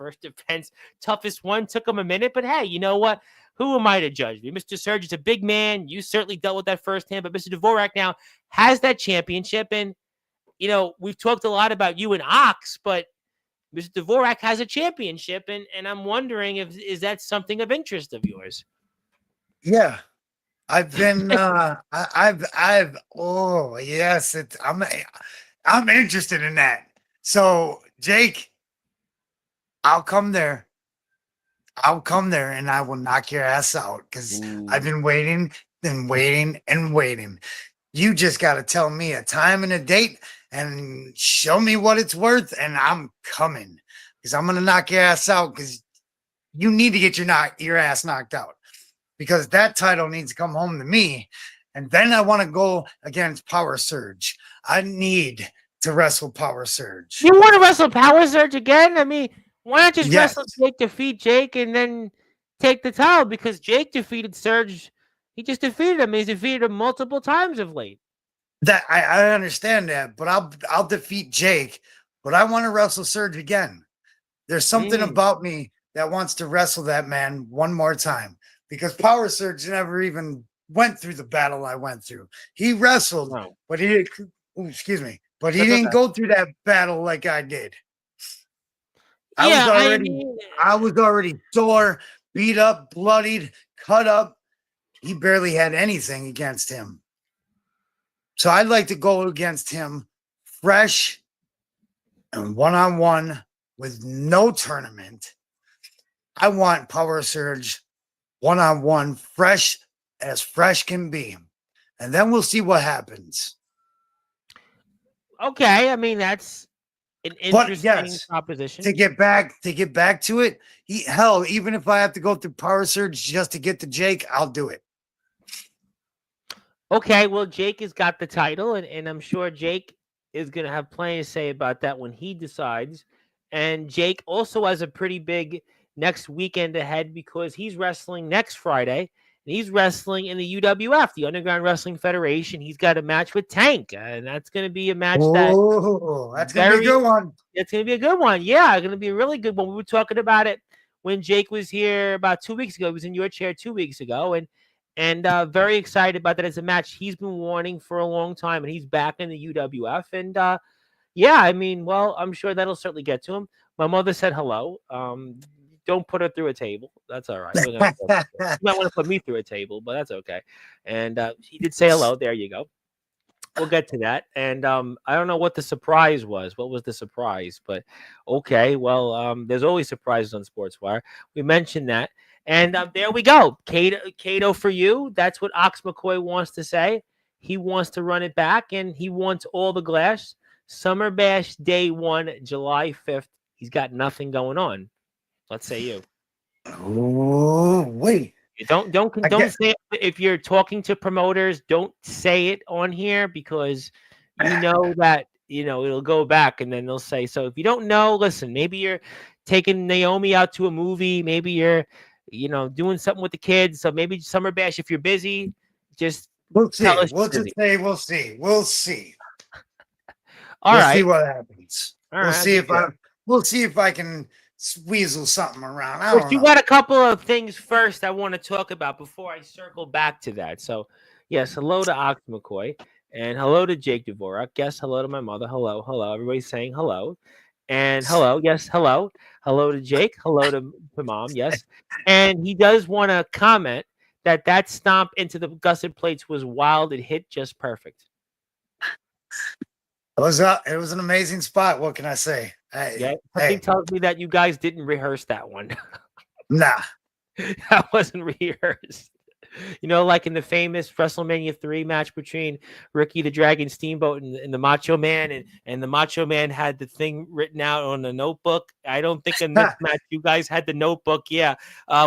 toughest one. Took him a minute, but hey, you know what? Who am I to judge me? Mr. Surge is a big man. You certainly dealt with that firsthand, but Mr. Dvorak now has that championship, and we've talked a lot about you and Ox, but Mr. Dvorak has a championship, and I'm wondering if is that something of interest of yours? Yeah. I've been I've oh yes, I'm interested in that. So Jake, I'll come there. I'll come there and I will knock your ass out because I've been waiting and waiting and waiting. You just got to tell me a time and a date and show me what it's worth, and I'm coming because I'm gonna knock your ass out because you need to get your ass knocked out. Because that title needs to come home to me. And then I want to go against Power Surge. I need to wrestle Power Surge. You want to wrestle Power Surge again? I mean, why not just Yes. wrestle Jake, defeat Jake, and then take the title? Because Jake defeated Surge. He just defeated him. He's defeated him multiple times of late. That I understand that, but I'll defeat Jake. But I want to wrestle Surge again. There's something about me that wants to wrestle that man one more time. Because Power Surge never even went through the battle I went through. He wrestled, but he didn't. Excuse me, but he didn't go through that battle like I did. I was already sore, beat up, bloodied, cut up. He barely had anything against him. So I'd like to go against him fresh and one-on-one with no tournament. I want Power Surge one-on-one, fresh can be. And then we'll see what happens. Okay. I mean, that's an But interesting yes, proposition. to get back to it, hell, even if I have to go through power surge just to get to Jake, I'll do it. Okay, well, Jake has got the title, and I'm sure Jake is going to have plenty to say about that when he decides. And Jake also has a pretty big next weekend ahead because he's wrestling next Friday, and he's wrestling in the UWF, the Underground Wrestling Federation. He's got a match with Tank, and that's going to be a match that Oh, that's gonna be a very, good one. it's going to be a good one. Yeah, going to be a really good one. We were talking about it when Jake was here about 2 weeks ago. He was in your chair 2 weeks ago, and very excited about that as a match he's been wanting for a long time, and he's back in the UWF. And yeah, I mean, well, I'm sure that'll certainly get to him. My mother said hello. Don't put her through a table. That's all right. You might want to put me through a table, but that's okay. And he did say hello. There you go. We'll get to that. And I don't know what the surprise was. What was the surprise? But okay, well, there's always surprises on Sportswire. We mentioned that. And there we go. Kato for you. That's what Ox McCoy wants to say. He wants to run it back, and he wants all the glass. Summer Bash Day 1, July 5th. He's got nothing going on. Let's say you. Oh, wait. Don't say it. If you're talking to promoters, don't say it on here because you know that it'll go back and then they'll say. So if you don't know, listen, maybe you're taking Naomi out to a movie, maybe you're doing something with the kids. So maybe Summer Bash, if you're busy, just we'll see. tell us We'll just say we'll see. We'll see. All right. See what happens. All we'll right, see if I can weasel something around. I But don't you know. got a couple of things first I want to talk about before I circle back to that. So, yes, hello to Ox McCoy and hello to Jake Dvorak. Yes, hello to my mother. Hello, hello. Everybody's saying hello. And hello, yes, hello. Hello to Jake. Hello to Mom, yes. And he does want to comment that stomp into the gusset plates was wild. It hit just perfect. It was an amazing spot. What can I say? Yeah, something tells me that you guys didn't rehearse that one. Nah. That wasn't rehearsed. Like in the famous WrestleMania 3 match between Ricky the Dragon Steamboat and the Macho Man, and the Macho Man had the thing written out on the notebook. I don't think in this match you guys had the notebook. Yeah,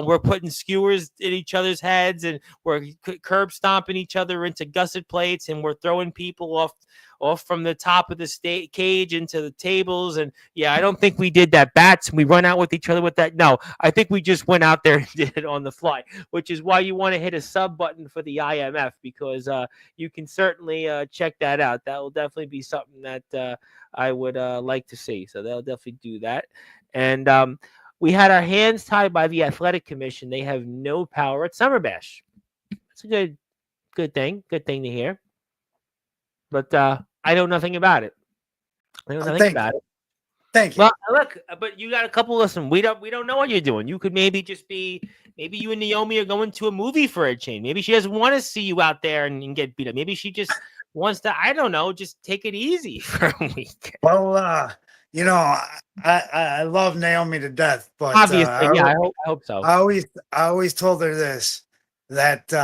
we're putting skewers in each other's heads, and we're curb stomping each other into gusset plates, and we're throwing people off from the top of the cage into the tables. And yeah, I don't think we did that. Bats, and we run out with each other with that. No, I think we just went out there and did it on the fly, which is why you want to hit a sub button for the IMF, because you can certainly check that out. That will definitely be something that I would like to see. So they'll definitely do that. And we had our hands tied by the athletic commission. They have no power at Summer Bash. That's a good thing. Good thing to hear. But I know nothing about it. I know nothing about it. Thank you. Well, look, but you got a couple. Listen, we don't know what you're doing. You could maybe just be. Maybe you and Naomi are going to a movie for a change. Maybe she doesn't want to see you out there and get beat up. Maybe she just wants to. I don't know. Just take it easy for a week. Well, I love Naomi to death, but obviously, I hope so. I always told her this, that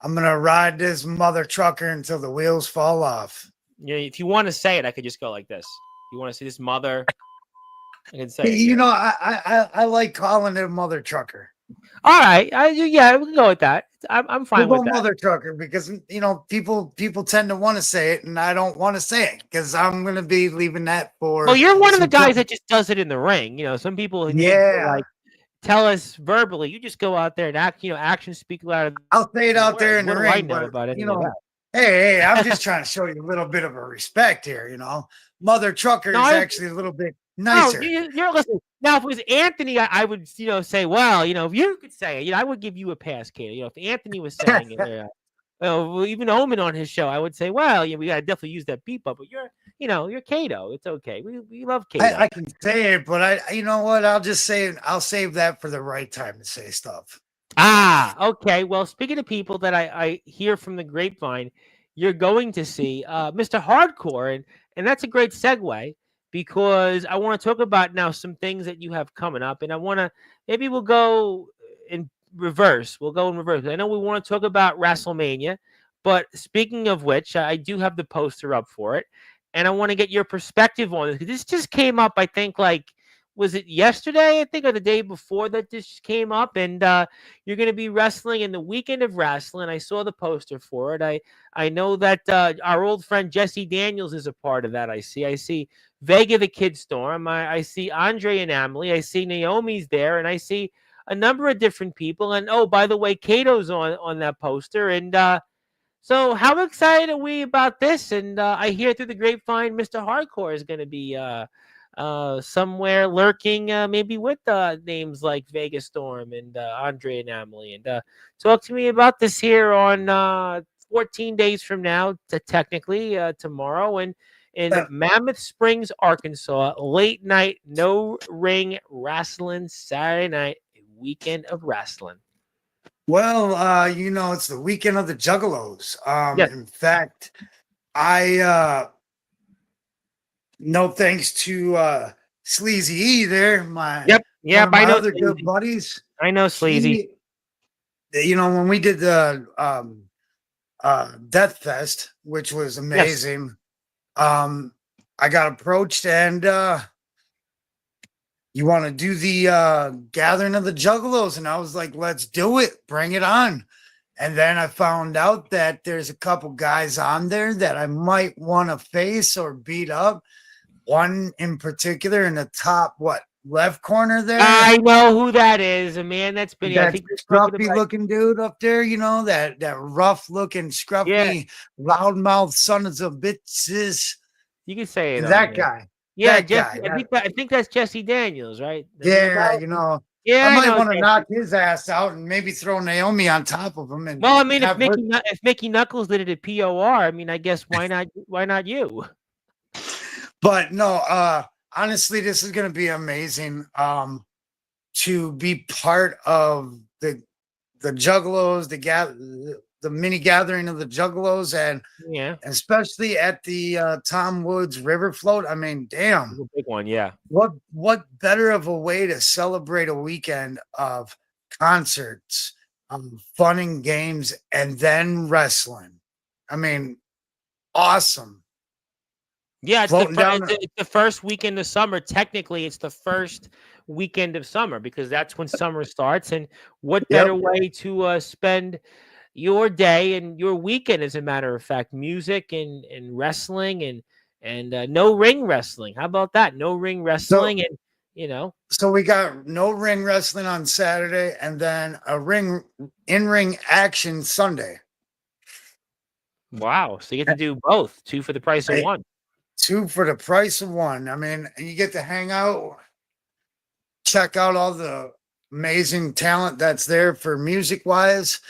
I'm gonna ride this mother trucker until the wheels fall off. Yeah, if you want to say it, I could just go like this. You want to see this mother? I can say it. I like calling it a mother trucker. All right, yeah, we can go with that. I'm fine with that. Mother trucker, because people tend to want to say it, and I don't want to say it because I'm gonna be leaving that for. Well, you're one of the guys that just does it in the ring. Some people like tell us verbally. You just go out there and act. Actions speak louder. I'll say it out there in the ring. I know about it. Hey, I'm just trying to show you a little bit of a respect here. Mother trucker is actually a little bit nicer. No, you're listening. Now, if it was Anthony, I would, say, well, if you could say it, I would give you a pass, Kato. If Anthony was saying it, even Omen on his show, I would say, well, we got to definitely use that beep up. But you're Kato. It's okay. We love Kato. I can say it, but you know what? I'll just say it. I'll save that for the right time to say stuff. Okay. Well, speaking of people that I hear from the grapevine, you're going to see Mr. Hardcore, and that's a great segue, because I want to talk about now some things that you have coming up, and I want to maybe we'll go in reverse. I know we want to talk about WrestleMania, but speaking of which, I do have the poster up for it, and I want to get your perspective on this. 'Cause this just came up, I think, like, was it yesterday? I think, or the day before that this came up. And you're going to be wrestling in the weekend of wrestling. I saw the poster for it. I know that our old friend Jesse Daniels is a part of that. I see Vega the Kid Storm. I see Andre and Emily. I see Naomi's there, and I see a number of different people. And oh, by the way, Kato's on that poster. And so, how excited are we about this? And I hear through the grapevine, Mr. Hardcore is going to be somewhere lurking, maybe with names like Vegas Storm and Andre and Emily. And talk to me about this here on 14 days from now, technically tomorrow, and in Mammoth Springs, Arkansas, late night, no ring wrestling, Saturday night, weekend of wrestling. Well, it's the weekend of the Juggalos. Yes. In fact, I no thanks to Sleazy E there, Yep. Yeah, one of my I know other good Sleazy. buddies. I know Sleazy. When we did the Death Fest, which was amazing, I got approached and you want to do the gathering of the Juggalos? And I was like, let's do it. Bring it on. And then I found out that there's a couple guys on there that I might want to face or beat up. One in particular in the top, left corner there? I know who that is. A man that's been. That I think scruffy looking dude up there, that rough looking, scruffy, loudmouth son of a bitches. You can say it. That guy. Yeah, that Jesse, guy. I think that's Jesse Daniels, right? Yeah, Yeah, I might want to knock his ass out and maybe throw Naomi on top of him. And well, I mean, if Mickey Knuckles did it at POR, I mean, I guess why not? Why not you? But no, honestly, this is going to be amazing. To be part of the Juggalos, the mini gathering of the Juggalos, and especially at the Tom Woods River Float. I mean, damn, a big one, yeah. What better of a way to celebrate a weekend of concerts, fun and games, and then wrestling? I mean, awesome. Yeah, it's the first weekend of summer. Technically, it's the first weekend of summer because that's when summer starts. And what better way to spend your day and your weekend, as a matter of fact, music and wrestling and no ring wrestling. How about that? No ring wrestling, So we got no ring wrestling on Saturday, and then a in-ring action Sunday. Wow! So you get to do both, 2 for the price of 1. 2 for the price of 1. I mean, you get to hang out, check out all the amazing talent that's there for music wise,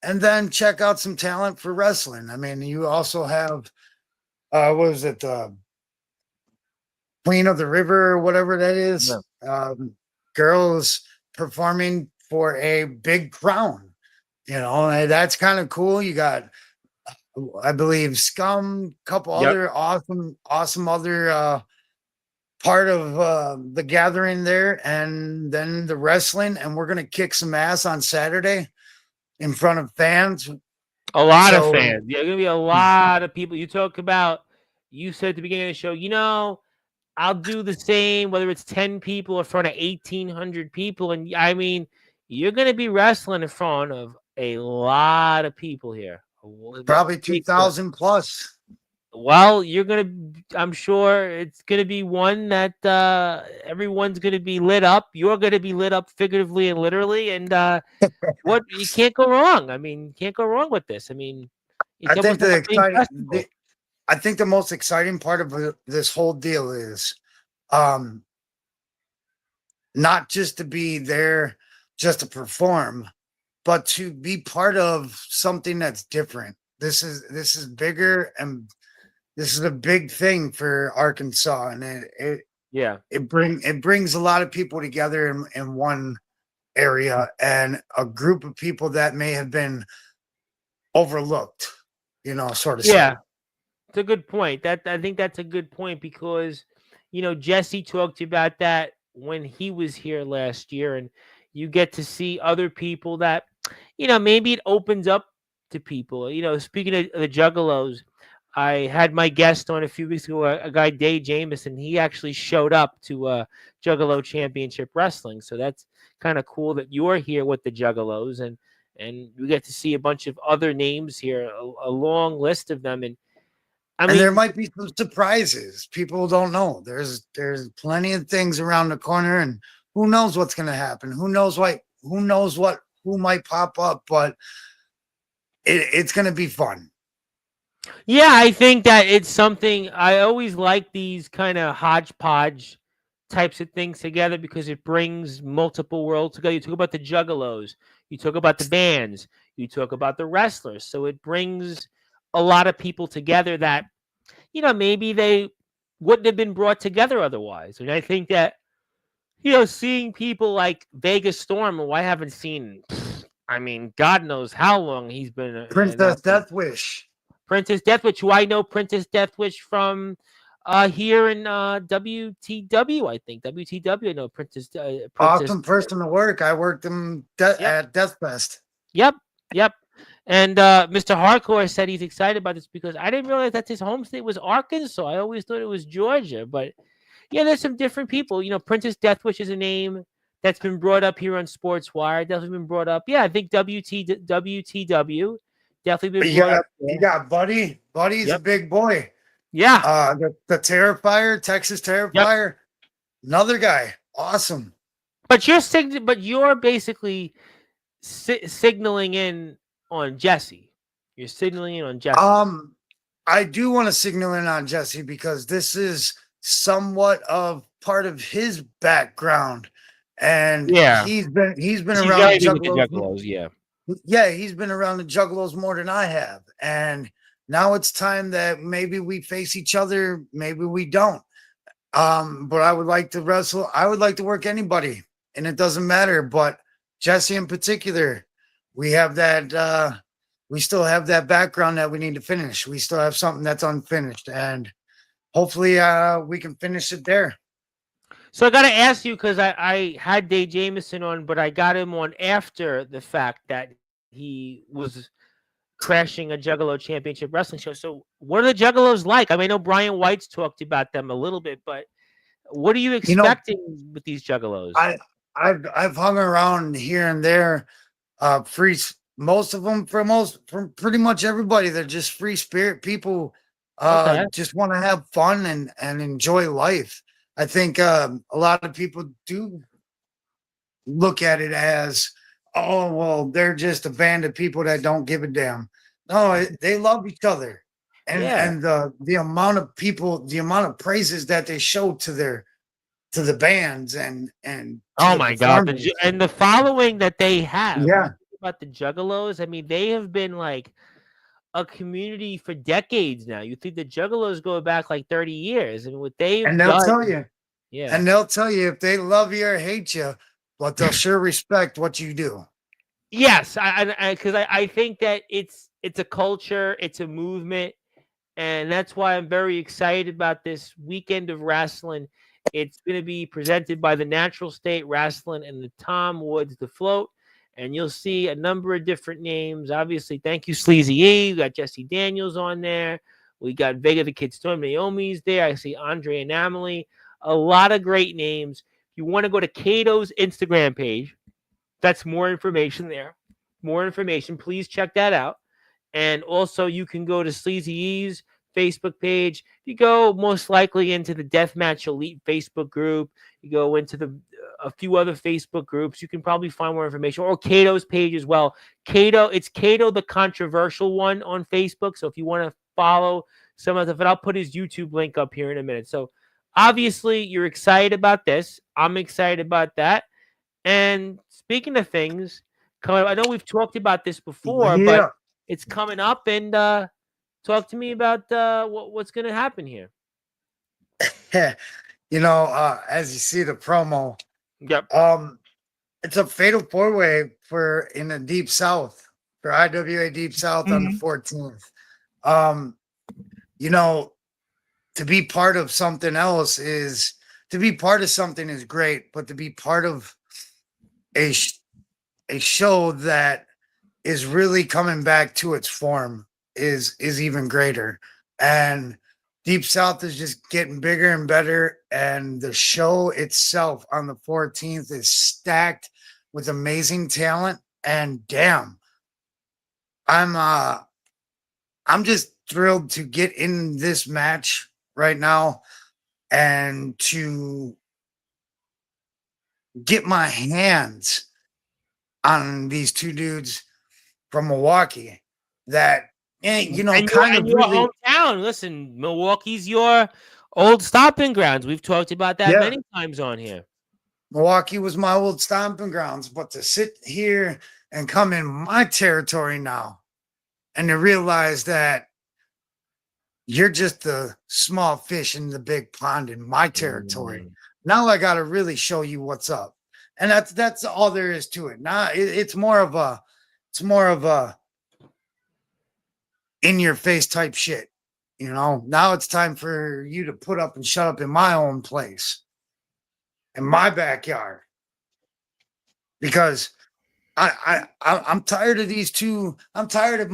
and then check out some talent for wrestling. I mean, you also have, what was it? Queen of the River, or whatever that is. Yeah. Girls performing for a big crown, that's kind of cool. You got, I believe, Scum, couple other awesome other part of the gathering there, and then the wrestling, and we're gonna kick some ass on Saturday in front of fans. A lot of fans. Yeah, gonna be a lot of people. You said at the beginning of the show, I'll do the same, whether it's 10 people in front of 1,800 people. And I mean, you're gonna be wrestling in front of a lot of people here. Probably 2,000 plus. Well, I'm sure it's going to be one that everyone's going to be lit up. You're going to be lit up figuratively and literally. And you can't go wrong. I mean, you can't go wrong with this. I mean, I think the most exciting part of this whole deal is not just to be there just to perform, but to be part of something that's different. This is bigger, and this is a big thing for Arkansas, and it brings a lot of people together in one area, and a group of people that may have been overlooked, sort of. Yeah, it's a good point. I think that's a good point because Jesse talked about that when he was here last year, and you get to see other people that maybe it opens up to people. Speaking of the Juggalos, I had my guest on a few weeks ago, a guy Dave Jameson. He actually showed up to Juggalo Championship Wrestling, so that's kind of cool that you're here with the Juggalos, and we get to see a bunch of other names here, a long list of them, and I And there mean, might be some surprises. People don't know. There's plenty of things around the corner, and who knows what's going to happen? Who might pop up? But it's going to be fun. yeah, I think that it's something I always like these kind of hodgepodge types of things together because it brings multiple worlds together. You talk about the juggalos, you talk about the bands, you talk about the wrestlers. So it brings a lot of people together that, maybe they wouldn't have been brought together otherwise. And I think that, seeing people like Vegas Storm, who I haven't seen, I mean, God knows how long he's been Princess Death Wish. Princess Deathwitch, who I know Princess Deathwitch from here in WTW, I think. WTW, I know Princess. Awesome person to work. I worked him at Death Fest. Yep. And Mr. Hardcore said he's excited about this because I didn't realize that his home state was Arkansas. I always thought it was Georgia. But yeah, there's some different people. Princess Deathwitch is a name that's been brought up here on Sportswire. Definitely been brought up. Yeah, I think WTW. Definitely been brought up. You got Buddy. Buddy's a big boy. Yeah. The Terrifier, Texas Terrifier. Yep. Another guy. Awesome. But you're basically signaling in on Jesse. You're signaling in on Jesse. I do want to signal in on Jesse because this is somewhat of part of his background. And he's been around the Juggalos, yeah, he's been around the Juggalos more than I have. And now it's time that maybe we face each other, maybe we don't. But I would like to wrestle. I would like to work anybody, and it doesn't matter. But Jesse in particular, we have that. We still have that background that we need to finish. We still have something that's unfinished, and hopefully, we can finish it there. So I got to ask you because I had Dave Jameson on, but I got him on after the fact that he was crashing a Juggalo Championship Wrestling show. So what are the Juggalos like? I mean, I know Brian White's talked about them a little bit, but what are you expecting with these Juggalos? I've hung around here and there, most of them from pretty much everybody. They're just free spirit people, just want to have fun and enjoy life. I think a lot of people do look at it as, oh, well, they're just a band of people that don't give a damn. No, they love each other. And the amount of people, the amount of praises that they show to the bands and oh my God. And the following that they have. Yeah. About the Juggalos, I mean, they have been like a community for decades now. You think the Juggalos go back like 30 years, and what they've and they'll done, tell you, and they'll tell you if they love you or hate you, but they'll sure respect what you do. Yes, because I think that it's a culture, it's a movement, and that's why I'm very excited about this weekend of wrestling. It's going to be presented by the Natural State Wrestling and the Tom Woods The Float. And you'll see a number of different names. Obviously, thank you, Sleazy E. We got Jesse Daniels on there. We got Vega the Kid Storm. Naomi's there. I see Andre and Amelie. A lot of great names. If you want to go to Kato's Instagram page, that's more information there. More information. Please check that out. And also, you can go to Sleazy E's Facebook page. You go most likely into the Deathmatch Elite Facebook group. You go into a few other Facebook groups. You can probably find more information, or Kato's page as well. It's Kato the Controversial One on Facebook. So if you want to follow some of the stuff, I'll put his YouTube link up here in a minute. So obviously you're excited about this. I'm excited about that. And speaking of things, I know we've talked about this before, but it's coming up. And talk to me about what's going to happen here. As you see the promo, yep. It's a fatal 4-way in the Deep South for IWA Deep South on the 14th. To be part of something else is great, but to be part of a show that is really coming back to its form is even greater. And Deep South is just getting bigger and better. And the show itself on the 14th is stacked with amazing talent. And damn, I'm I'm just thrilled to get in this match right now and to get my hands on these two dudes from Milwaukee that, you know, And kind of your really, hometown. Listen, Milwaukee's your old stomping grounds. We've talked about that yeah, many times on here. Milwaukee was my old stomping grounds, but to sit here and come in my territory now and to realize that you're just the small fish in the big pond in my territory. Mm. Now I got to really show you what's up. And that's all there is to it. Now it's more of a in your face type shit. You know, now it's time for you to put up and shut up in my own place, in my backyard, because I'm tired of these two. I'm tired of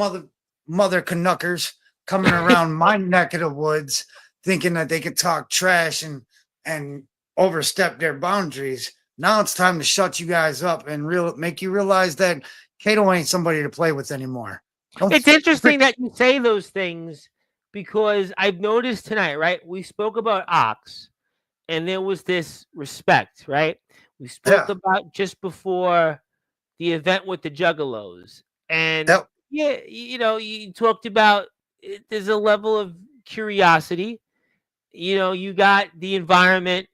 mother Canuckers coming around my neck of the woods, thinking that they could talk trash and overstep their boundaries. Now it's time to shut you guys up and make you realize that Kato ain't somebody to play with anymore. It's interesting that you say those things because I've noticed tonight, right? We spoke about Ox and there was this respect, right? We spoke Yeah. about just before the event with the Juggalos. And Yep. yeah, you know, you talked about there's a level of curiosity. You know, you got the environment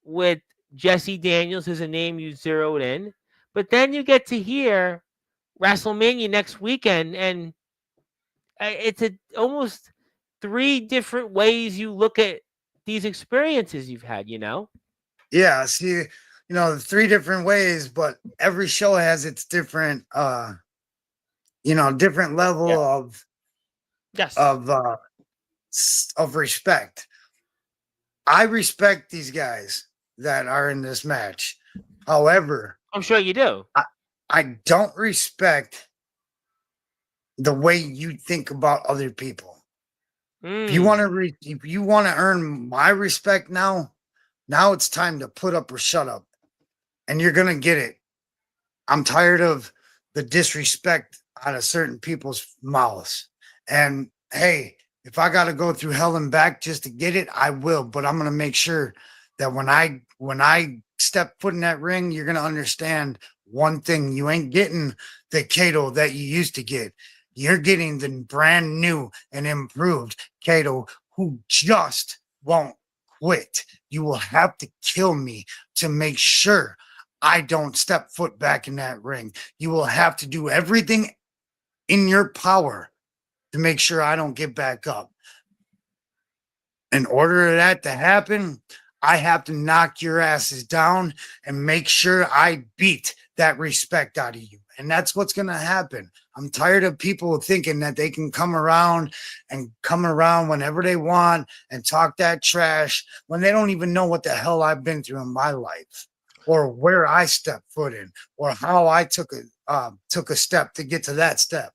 with Jesse Daniels is a name you zeroed in. But then you get to hear WrestleMania next weekend, and it's almost three different ways you look at these experiences you've had, you know? Yeah, see, you know, the three different ways, but every show has its different different level of Yes. of respect. I respect these guys that are in this match. However, I'm sure you do. I don't respect the way you think about other people. If you want to earn my respect now it's time to put up or shut up. And you're going to get it. I'm tired of the disrespect out of certain people's mouths. And hey, if I got to go through hell and back just to get it, I will. But I'm going to make sure that when I step foot in that ring, you're going to understand one thing. You ain't getting the Kato that you used to get. You're getting the brand new and improved Kato who just won't quit. You will have to kill me to make sure I don't step foot back in that ring. You will have to do everything in your power to make sure I don't get back up. In order for that to happen, I have to knock your asses down and make sure I beat that respect out of you. And that's what's going to happen. I'm tired of people thinking that they can come around whenever they want and talk that trash when they don't even know what the hell I've been through in my life or where I stepped foot in or how I took a step to get to that step.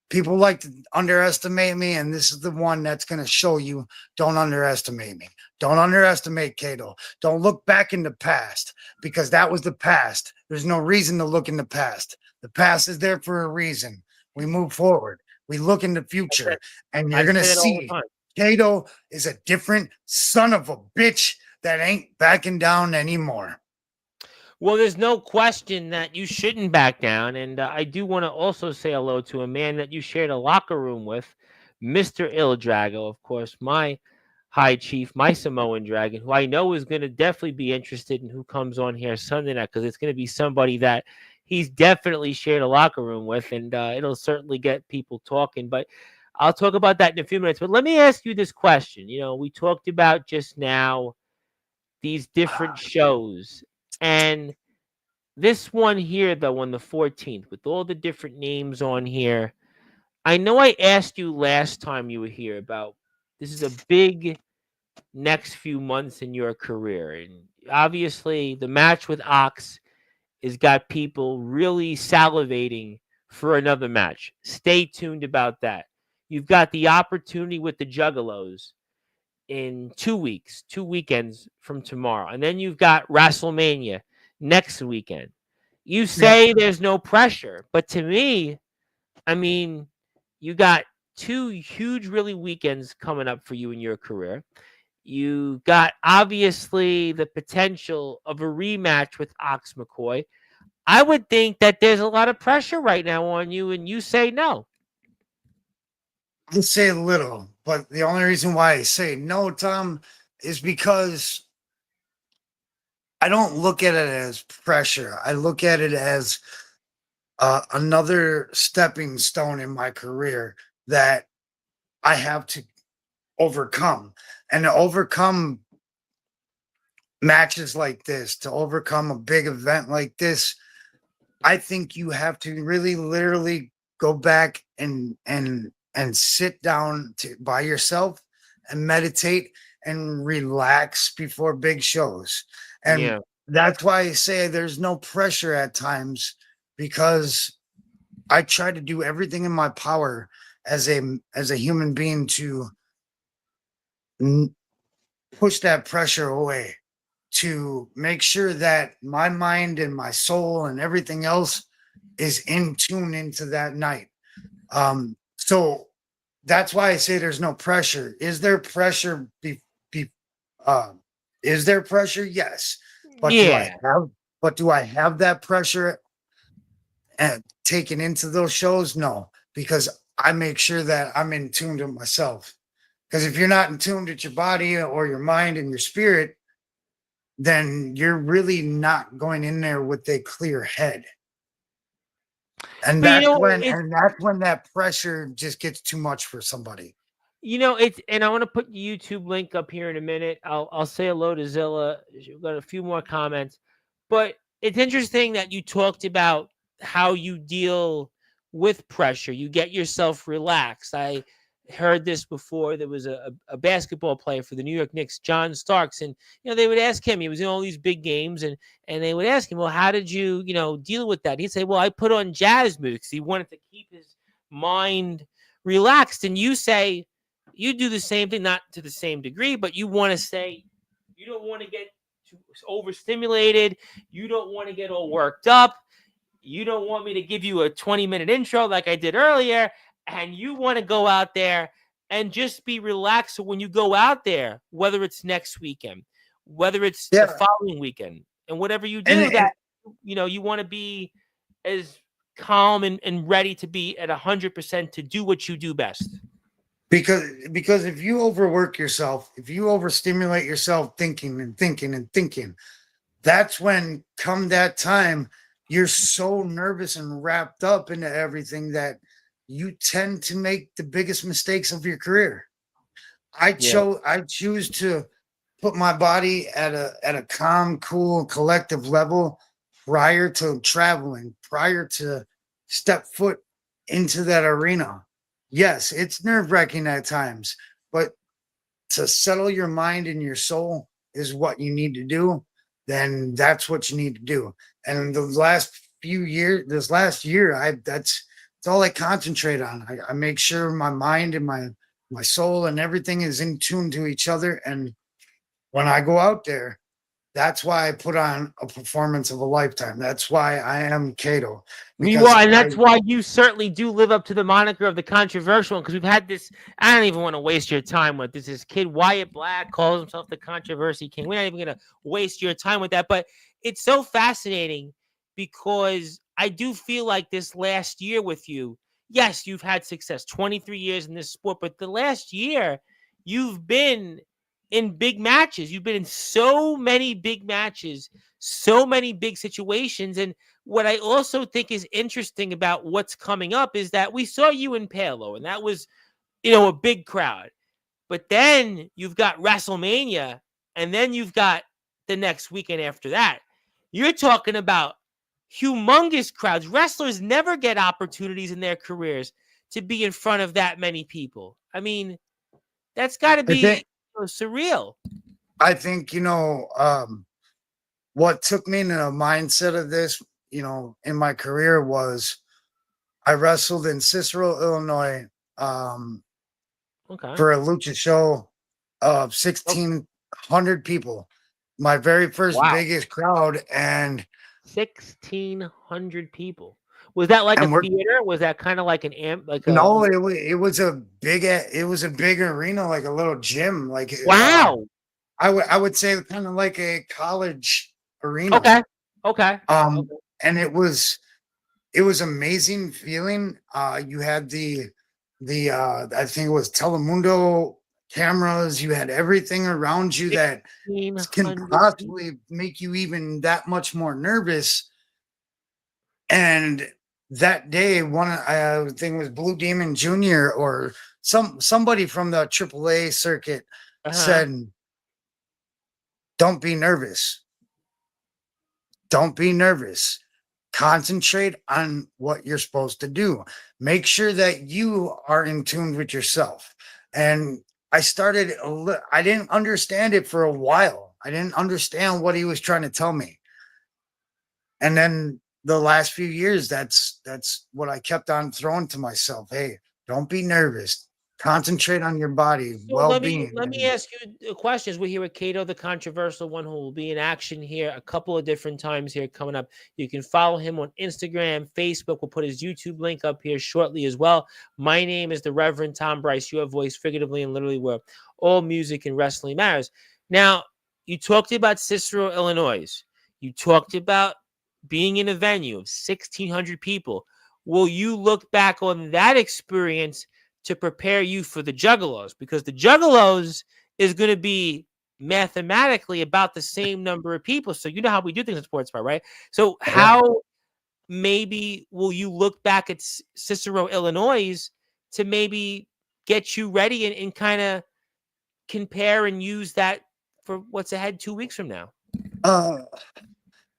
People like to underestimate me, and this is the one that's going to show you don't underestimate me. Don't underestimate Kato. Don't look back in the past because that was the past. There's no reason to look in the past. The past is there for a reason. We move forward. We look in the future, and you're going to see Kato is a different son of a bitch that ain't backing down anymore. Well, there's no question that you shouldn't back down. And I do want to also say hello to a man that you shared a locker room with, Mr. Il Drago, of course, my High Chief, my Samoan Dragon, who I know is going to definitely be interested in who comes on here Sunday night because it's going to be somebody that he's definitely shared a locker room with, and it'll certainly get people talking. But I'll talk about that in a few minutes. But let me ask you this question. You know, we talked about just now these different shows. And this one here, though, on the 14th, with all the different names on here, I know I asked you last time you were here about this is a big next few months in your career. And obviously, the match with Ox has got people really salivating for another match. Stay tuned about that. You've got the opportunity with the Juggalos in 2 weeks, 2 weekends from tomorrow. And then you've got WrestleMania next weekend. You Yeah. say there's no pressure, but to me, I mean, you got two huge, really weekends coming up for you in your career. You got obviously the potential of a rematch with Ox McCoy. I would think that there's a lot of pressure right now on you, and you say no. I'll say a little, but the only reason why I say no, Tom, is because I don't look at it as pressure. I look at it as another stepping stone in my career that I have to overcome. And to overcome matches like this, to overcome a big event like this, I think you have to really literally go back and sit down by yourself and meditate and relax before big shows. And Yeah. that's why I say there's no pressure at times, because I try to do everything in my power as a human being to push that pressure away, to make sure that my mind and my soul and everything else is in tune into that night. So that's why I say there's no pressure. Is there pressure? Be, uh, is there pressure? Yes, but Yeah. do I have that pressure and taken into those shows? No, because I make sure that I'm in tune to myself. Because if you're not in tune with your body or your mind and your spirit, then you're really not going in there with a clear head. And But that's when that pressure just gets too much for somebody. it's, and I want to put the YouTube link up here in a minute. I'll say hello to Zilla. We've got a few more comments, but it's interesting that you talked about how you deal with pressure. You get yourself relaxed. I heard this before. There was a basketball player for the New York Knicks, John Starks, and they would ask him. He was in all these big games, and they would ask him, "Well, how did you deal with that?" He'd say, "Well, I put on jazz music." He wanted to keep his mind relaxed, and you say you do the same thing, not to the same degree, but you want to say you don't want to get too overstimulated. You don't want to get all worked up. You don't want me to give you a 20-minute intro like I did earlier. And you want to go out there and just be relaxed. So when you go out there, whether it's next weekend, whether it's the following weekend, and whatever you do, you want to be as calm and ready to be at 100% to do what you do best. Because if you overwork yourself, if you overstimulate yourself thinking and thinking and thinking, that's when come that time you're so nervous and wrapped up into everything that you tend to make the biggest mistakes of your career. I choose to put my body at a calm, cool, collective level prior to traveling, prior to step foot into that arena. Yes, it's nerve-wracking at times, but to settle your mind and your soul is what you need to do. Then that's what you need to do. And the last few years, this last year, that's all I concentrate on. I make sure my mind and my soul and everything is in tune to each other. And when I go out there, that's why I put on a performance of a lifetime. That's why I am Kato. And that's why you certainly do live up to the moniker of the controversial, because we've had this. I don't even want to waste your time with this. This kid Wyatt Black calls himself the controversy king. We're not even going to waste your time with that. But it's so fascinating because I do feel like this last year with you, yes, you've had success, 23 years in this sport, but the last year you've been in big matches. You've been in so many big matches, so many big situations. And what I also think is interesting about what's coming up is that we saw you in Palo, and that was, a big crowd. But then you've got WrestleMania, and then you've got the next weekend after that. You're talking about humongous crowds. Wrestlers never get opportunities in their careers to be in front of that many people. I mean, that's got to be surreal. I think, what took me into a mindset of this, in my career was I wrestled in Cicero, Illinois um, Okay. for a lucha show of Oh, 1,600 people. My very first wow. biggest crowd, and 1,600 people. Was that like a we're theater? Was that kind of like an amp, like a no, it was a big arena, like a little gym, like wow. I would say kind of like a college arena. Okay. Okay. Um, Okay. and it was amazing feeling. You had the I think it was Telemundo cameras. You had everything around you that can 1,600 people. possibly make you even that much more nervous. And that day, one I think it was Blue Demon Jr. or somebody from the AAA circuit Uh-huh. said, "Don't be nervous. Don't be nervous. Concentrate on what you're supposed to do. Make sure that you are in tune with yourself." And I didn't understand it for a while. I didn't understand what he was trying to tell me. And then the last few years, that's what I kept on throwing to myself. Hey, don't be nervous. Concentrate on your body, So let me well-being. let me ask you a question. As we're here with Kato, the controversial one, who will be in action here a couple of different times here coming up. You can follow him on Instagram, Facebook. We'll put his YouTube link up here shortly as well. My name is the Reverend Tom Bryce. Your voice, figuratively and literally, where all music and wrestling matters. Now, you talked about Cicero, Illinois. You talked about being in a venue of 1,600 people. Will you look back on that experience to prepare you for the Juggalos? Because the Juggalos is going to be mathematically about the same number of people. So you know how we do things in Sportzwire, right? So Yeah. how maybe will you look back at Cicero, Illinois to maybe get you ready and kind of compare and use that for what's ahead 2 weeks from now? Uh,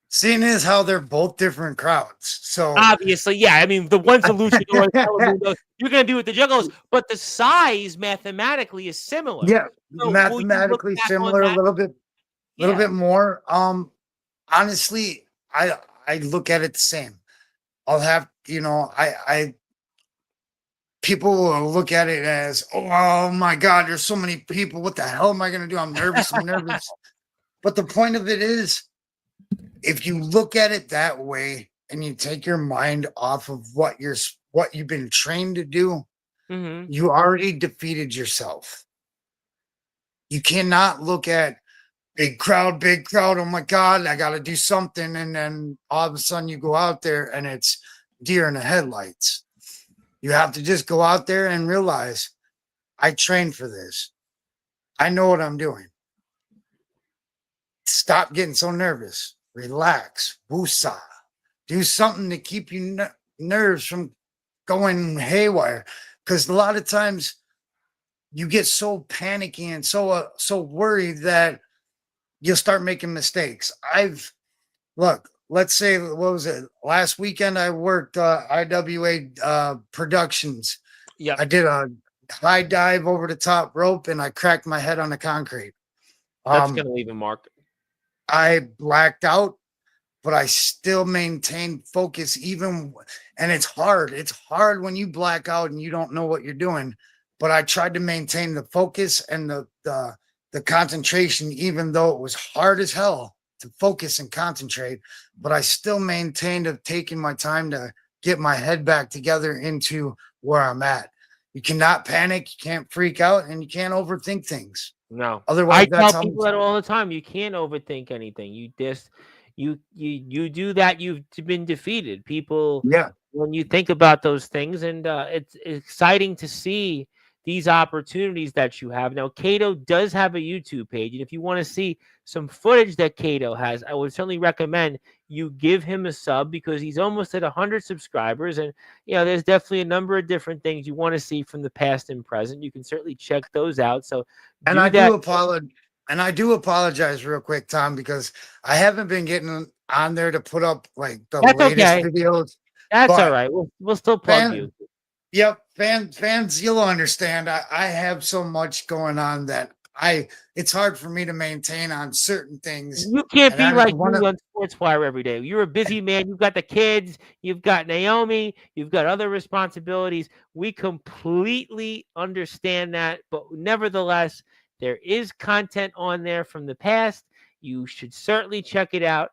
Seeing as how they're both different crowds. So Obviously, yeah. I mean, the one's a luchador, Telemundo. You're going to do with the Juggalos, but the size mathematically is similar. yeah, So will you look mathematically back on similar, a that? little Yeah. bit more. Honestly, I look at it the same. I'll have, I people will look at it as, oh my God, there's so many people. What the hell am I gonna do? I'm nervous, I'm nervous. But the point of it is, if you look at it that way and you take your mind off of what you've been trained to do, Mm-hmm. you already defeated yourself. You cannot look at big crowd, big crowd. Oh my God, I got to do something. And then all of a sudden you go out there and it's deer in the headlights. You have to just go out there and realize I trained for this. I know what I'm doing. Stop getting so nervous. Relax. Woosah. Do something to keep you nerves from going haywire. Because a lot of times you get so panicky and so worried that you'll start making mistakes. Let's say, what was it? Last weekend I worked IWA Productions. Yep. I did a high dive over the top rope and I cracked my head on the concrete. That's going to leave a mark. I blacked out, but I still maintained focus and it's hard. It's hard when you black out and you don't know what you're doing. But I tried to maintain the focus and the concentration, even though it was hard as hell to focus and concentrate. But I still maintained of taking my time to get my head back together into where I'm at. You cannot panic, you can't freak out, and you can't overthink things. No. Otherwise, I that's tell how people that all the time. You can't overthink anything. You just you do that, you've been defeated. People, yeah. when you think about those things, and it's exciting to see these opportunities that you have. Now, Kato does have a YouTube page, and if you want to see some footage that Kato has, I would certainly recommend you give him a sub, because he's almost at 100 subscribers, and there's definitely a number of different things you want to see from the past and present. You can certainly check those out. So And do I that. do apologize real quick, Tom, because I haven't been getting on there to put up like the That's latest okay. videos. That's all But right. We'll still plug you. Yep, fans, you'll understand. I have so much going on that it's hard for me to maintain on certain things. You can't And be that is like one me of on Sportswire every day. You're a busy man. You've got the kids. You've got Naomi. You've got other responsibilities. We completely understand that. But nevertheless, there is content on there from the past. You should certainly check it out.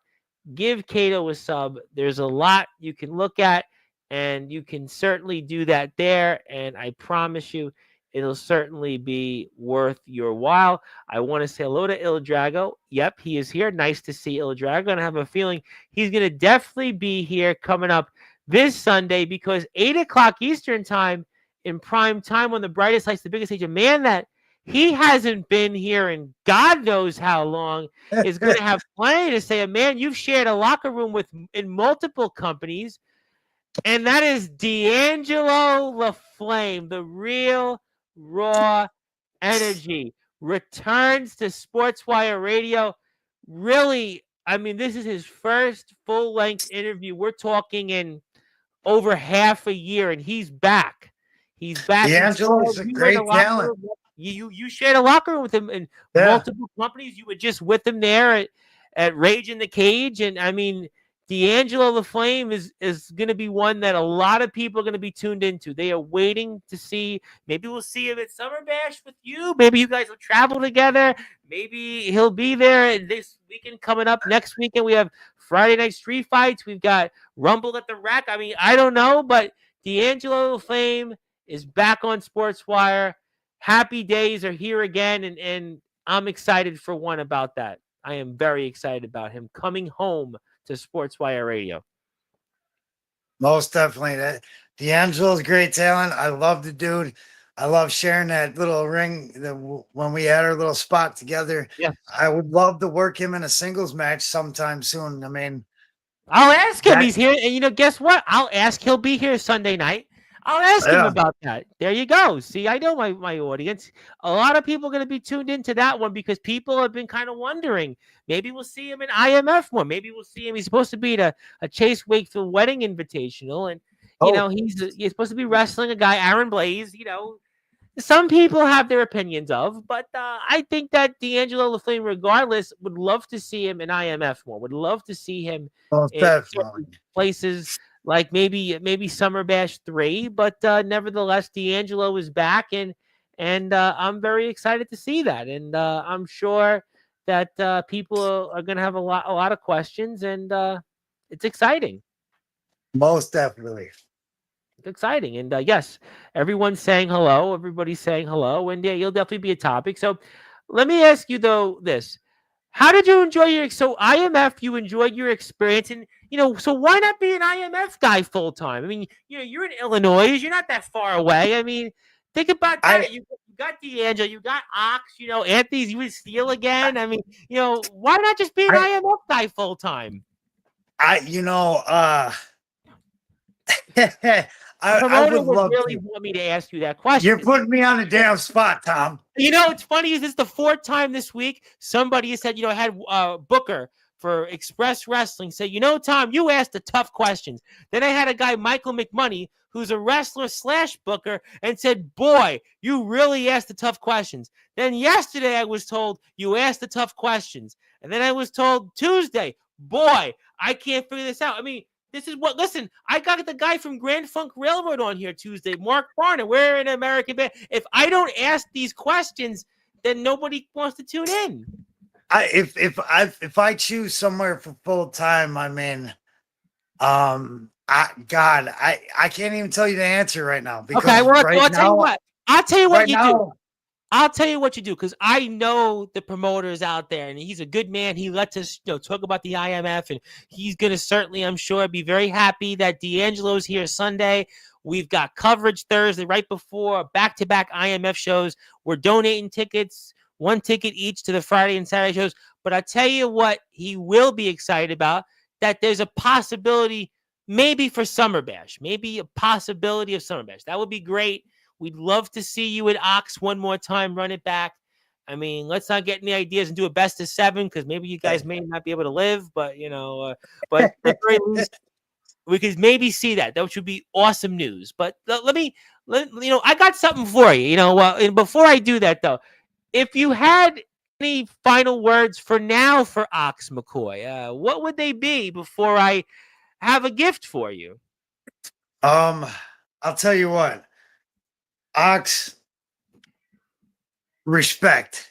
Give Kato a sub. There's a lot you can look at, and you can certainly do that there. And I promise you, it'll certainly be worth your while. I want to say hello to Il Drago. Yep, he is here. Nice to see Il Drago. And I have a feeling he's going to definitely be here coming up this Sunday because 8 o'clock Eastern time in prime time on the brightest lights, the biggest stage, a man that he hasn't been here in God knows how long is going to have plenty to say. A man you've shared a locker room with in multiple companies, and that is D'Angelo LaFlame, the real raw energy, returns to Sportswire Radio. Really, I mean, this is his first full-length interview. We're talking in over half a year, and he's back. He's back. D'Angelo's a great talent. You shared a locker room with him in multiple companies. You were just with him there at Rage in the Cage. And I mean, D'Angelo LaFlame is going to be one that a lot of people are going to be tuned into. They are waiting to see. Maybe we'll see him at Summer Bash with you. Maybe you guys will travel together. Maybe he'll be there this weekend coming up. Next weekend, we have Friday Night Street Fights. We've got Rumble at the Rack. I mean, I don't know, but D'Angelo LaFlame is back on Sportswire. Happy days are here again, and I'm excited for one about that. I am very excited about him coming home to Sportswire Radio. Most definitely. D'Angelo's great talent. I love the dude. I love sharing that little ring when we had our little spot together. Yes. I would love to work him in a singles match sometime soon. I mean, I'll ask him. He's here. And guess what? I'll ask. He'll be here Sunday night. I'll ask him about that. There you go. See, I know my audience. A lot of people are going to be tuned into that one because people have been kind of wondering. Maybe we'll see him in IMF more. Maybe we'll see him. He's supposed to be at a Chase Wakefield wedding invitational. And, he's supposed to be wrestling a guy, Aaron Blaze. Some people have their opinions of. But I think that D'Angelo LaFlame, regardless, would love to see him in IMF more. Would love to see him in places like maybe Summer Bash 3, but nevertheless, D'Angelo is back, and I'm very excited to see that, and I'm sure that people are going to have a lot of questions, and it's exciting. Most definitely, it's exciting, and yes, everyone's saying hello, everybody's saying hello, and yeah, you'll definitely be a topic. So, let me ask you though this. How did you enjoy IMF? You enjoyed your experience, and so why not be an IMF guy full time? I mean, you're in Illinois, you're not that far away. I mean, think about that. You got D'Angelo, you got Ox, Anthony's you would steal again. I mean, why not just be an IMF guy full time? I would love really want me to ask you that question. You're putting me on a damn spot, Tom. It's funny is this the fourth time this week somebody said, I had Booker for Express Wrestling say, Tom, you asked the tough questions. Then I had a guy, Michael McMoney, who's a wrestler / Booker, and said, boy, you really asked the tough questions. Then yesterday I was told you asked the tough questions. And then I was told Tuesday, boy, I can't figure this out. I mean, listen, I got the guy from Grand Funk Railroad on here Tuesday, Mark Barner. We're an American band. If I don't ask these questions, then nobody wants to tune in. If I choose somewhere for full time, I mean, I can't even tell you the answer right now. Because okay, well, I'll tell you what. I'll tell you what you do. I'll tell you what you do, because I know the promoters out there, and he's a good man. He lets us, talk about the IMF, and he's going to certainly, I'm sure, be very happy that D'Angelo's here Sunday. We've got coverage Thursday right before back-to-back IMF shows. We're donating tickets, 1 ticket each to the Friday and Saturday shows. But I tell you what he will be excited about, that there's a possibility maybe for Summer Bash, maybe a possibility of Summer Bash. That would be great. We'd love to see you at Ox one more time, run it back. I mean, let's not get any ideas and do a best of 7, because maybe you guys may not be able to live, but, but at the very least, we could maybe see that. That would be awesome news. But I got something for you, and before I do that, though, if you had any final words for now for Ox McCoy, what would they be before I have a gift for you? I'll tell you what, Ox, respect,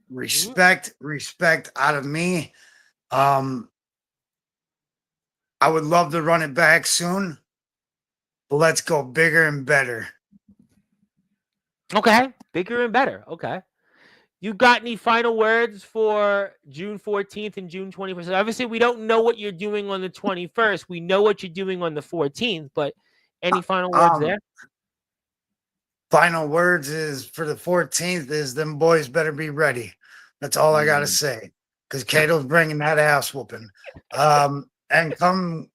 respect out of me. Um, I would love to run it back soon, but let's go bigger and better. Okay, bigger and better. Okay. You got any final words for June 14th and June 21st? Obviously, we don't know what you're doing on the 21st. We know what you're doing on the 14th, but any final words Um, there? Final words is for the 14th is them boys better be ready. That's all I gotta Mm. say. Because Kato's bringing that ass whooping. And come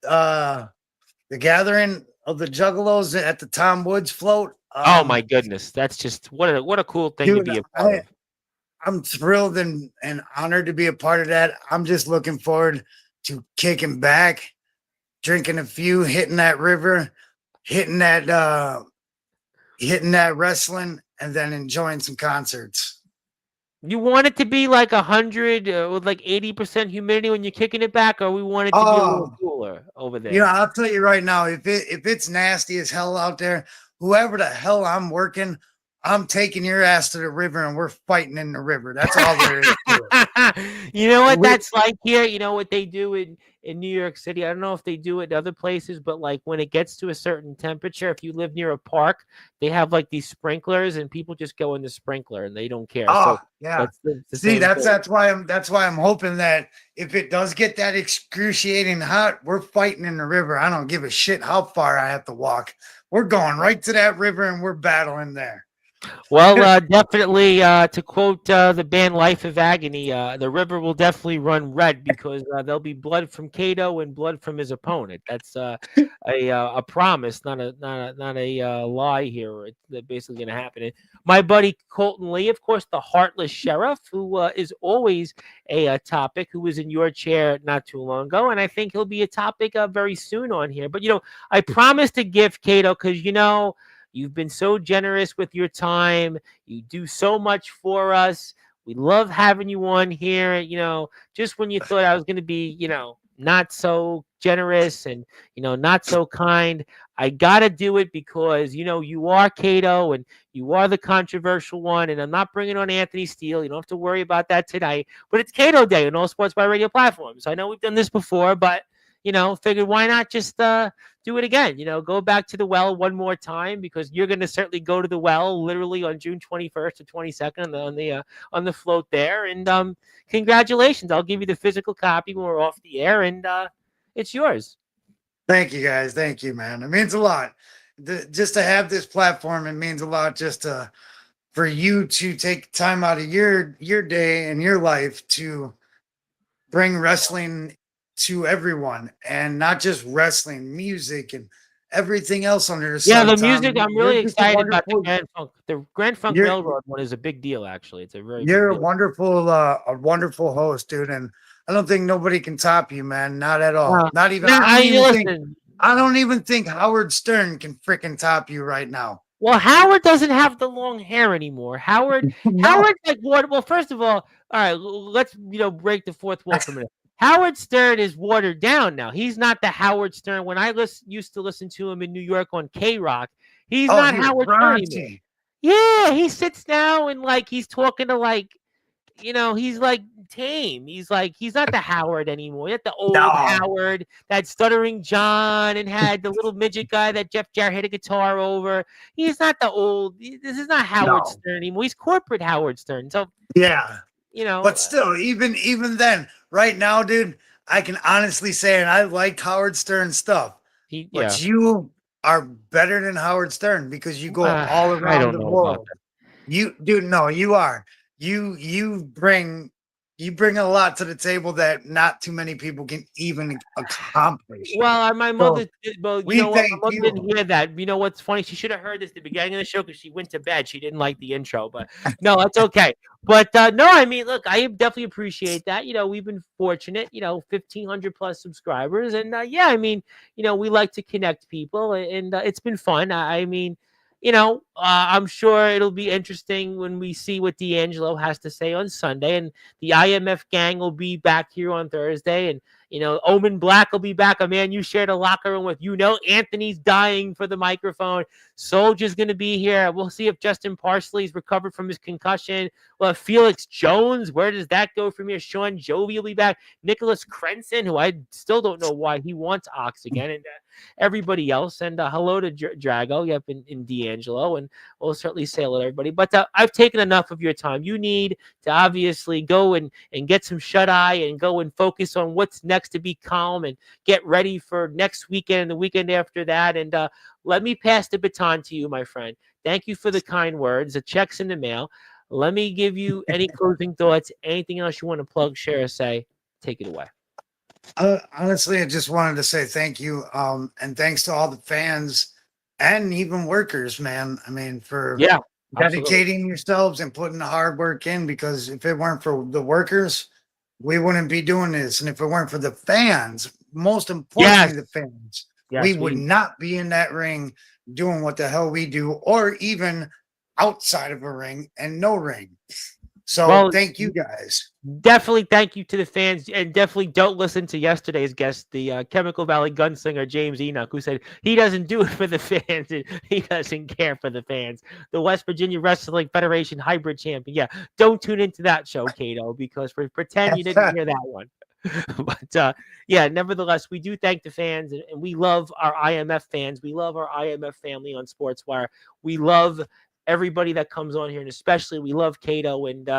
the gathering of the Juggalos at the Tom Woods float. Oh my goodness, that's just what a cool thing to Dude, be a part of. I'm thrilled and honored to be a part of that. I'm just looking forward to kicking back, drinking a few, hitting that river, hitting that wrestling, and then enjoying some concerts. You want it to be like 100 with like 80% humidity when you're kicking it back, or we want it to be a little Oh, cooler over there? you know, I'll tell you right now, if it's nasty as hell out there, whoever the hell I'm working, I'm taking your ass to the river and we're fighting in the river. That's all there is to it. You know what We- that's like here? You know what they do in New York City? I don't know if they do it in other places, but like when it gets to a certain temperature, if you live near a park, they have like these sprinklers and people just go in the sprinkler and they don't care. Oh, So yeah. that's the See, same thing. that's why I'm hoping that if it does get that excruciating hot, we're fighting in the river. I don't give a shit how far I have to walk. We're going right to that river and we're battling there. Well, definitely, to quote the band Life of Agony, the river will definitely run red because there'll be blood from Kato and blood from his opponent. That's a promise, not a lie here. It's basically going to happen. And my buddy Colton Lee, of course, the heartless sheriff, who is always a topic, who was in your chair not too long ago, and I think he'll be a topic very soon on here. But I promised a gift, Kato, because you've been so generous with your time. You do so much for us. We love having you on here. Just when you thought I was going to be, not so generous and, not so kind, I got to do it because, you are Kato and you are the controversial one. And I'm not bringing on Anthony Steele. You don't have to worry about that tonight. But it's Kato Day on all Sportzwire radio platforms. I know we've done this before, but, figured why not just do it again? Go back to the well one more time because you're going to certainly go to the well literally on June 21st or 22nd on the float there. And congratulations! I'll give you the physical copy when we're off the air, and it's yours. Thank you, guys. Thank you, man. It means a lot. Just to have this platform, it means a lot. Just for you to take time out of your day and your life to bring wrestling to everyone, and not just wrestling, music and everything else under the Yeah, sun. the Tom. music. I'm You're really just a excited about the wonderful- Grand Funk. The Grand Funk You're- Railroad one is a big deal. Actually, it's a very. You're big a deal. wonderful host, dude, and I don't think nobody can top you, man. Not at all. Not even. No, I don't even think Howard Stern can freaking top you right now. Well, Howard doesn't have the long hair anymore. Howard's like what? Well, first of all right, let's break the fourth wall for a minute. Howard Stern is watered down now. He's not the Howard Stern. When I used to listen to him in New York on K-Rock, he's not Howard Stern anymore. Yeah, he sits now and he's talking to he's like tame. He's not the Howard anymore. He's not the old Howard, that stuttering John, and had the little midget guy that Jeff Jarrett hit a guitar over. He's not the old. This is not Howard Stern anymore. He's corporate Howard Stern. So yeah, but but still, even then, right now, dude, I can honestly say, and I like Howard Stern stuff. But you are better than Howard Stern because you go all around the world. You are. You bring a lot to the table that not too many people can even accomplish. Well, my mother, my mother you. didn't hear that. You know what's funny? She should have heard this at the beginning of the show because she went to bed. She didn't like the intro, but no, that's okay. But no, I mean, look, I definitely appreciate that. We've been fortunate. 1,500 plus subscribers, and yeah, I mean, we like to connect people, and it's been fun. I mean. I'm sure it'll be interesting when we see what D'Angelo has to say on Sunday. And the IMF gang will be back here on Thursday. And, Omen Black will be back, a man you shared a locker room with. Anthony's dying for the microphone. Soldier's going to be here. We'll see if Justin Parsley's recovered from his concussion. Well, Felix Jones, where does that go from here? Sean Jovi will be back. Nicholas Crenson, who I still don't know why he wants Ox again. And everybody else. And hello to Drago, yep, and D'Angelo. And we'll certainly say hello to everybody. But I've taken enough of your time. You need to obviously go and get some shut-eye and go and focus on what's next to be calm and get ready for next weekend and the weekend after that. And let me pass the baton to you, my friend. Thank you for the kind words. The check's in the mail. Let me give you any closing thoughts, anything else you want to plug, share, or say. Take it away. Honestly, I just wanted to say thank you. And thanks to all the fans and even workers, man. I mean, for dedicating yourselves and putting the hard work in, because if it weren't for the workers, we wouldn't be doing this. And if it weren't for the fans, most importantly, the fans, we would not be in that ring doing what the hell we do, or even outside of a ring and no ring. So thank you guys. Definitely thank you to the fans, and definitely don't listen to yesterday's guest, the Chemical Valley gunslinger James Enoch, who said he doesn't do it for the fans and he doesn't care for the fans. The West Virginia Wrestling Federation hybrid champion. Yeah, don't tune into that show, Kato, because pretend you didn't hear that one. But nevertheless, we do thank the fans, and we love our IMF fans. We love our IMF family on Sportswire. We love everybody that comes on here, and especially we love Kato, and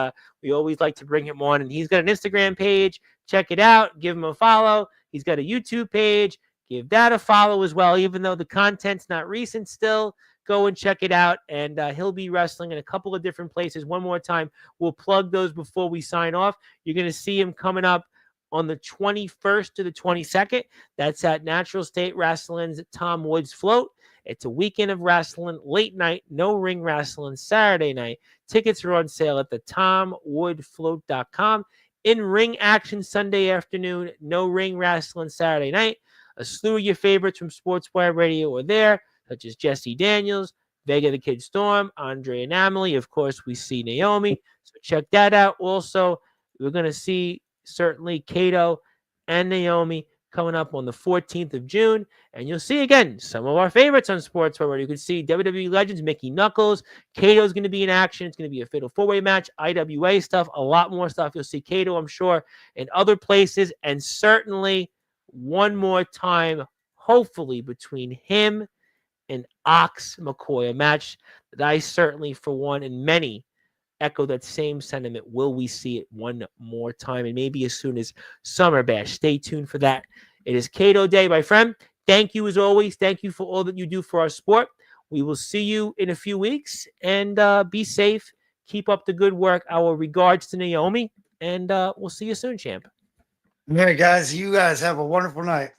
we always like to bring him on. And he's got an Instagram page. Check it out. Give him a follow. He's got a YouTube page. Give that a follow as well, even though the content's not recent still. Go and check it out, and he'll be wrestling in a couple of different places. One more time, we'll plug those before we sign off. You're going to see him coming up on the 21st to the 22nd. That's at Natural State Wrestling's Tom Woods Float. It's a weekend of wrestling, late night, no ring wrestling, Saturday night. Tickets are on sale at the TomWoodFloat.com. In-ring action Sunday afternoon, no ring wrestling Saturday night. A slew of your favorites from Sportswire Radio are there, such as Jesse Daniels, Vega the Kid Storm, Andre and Amelie. Of course, we see Naomi. So check that out. Also, we're going to see certainly Kato and Naomi coming up on the 14th of June. And you'll see, again, some of our favorites on Sportswire Radio. You can see WWE Legends, Mickey Knuckles. Kato's going to be in action. It's going to be a fatal four-way match, IWA stuff, a lot more stuff. You'll see Kato, I'm sure, in other places. And certainly one more time, hopefully, between him and Ox McCoy, a match that I certainly, for one, and many, echo that same sentiment. Will we see it one more time, and maybe as soon as Summer Bash? Stay tuned for that. It is Kato Day, my friend. Thank you as always. Thank you for all that you do for our sport. We will see you in a few weeks, and be safe. Keep up the good work. Our regards to Naomi, and we'll see you soon, champ. All right, guys. You guys have a wonderful night.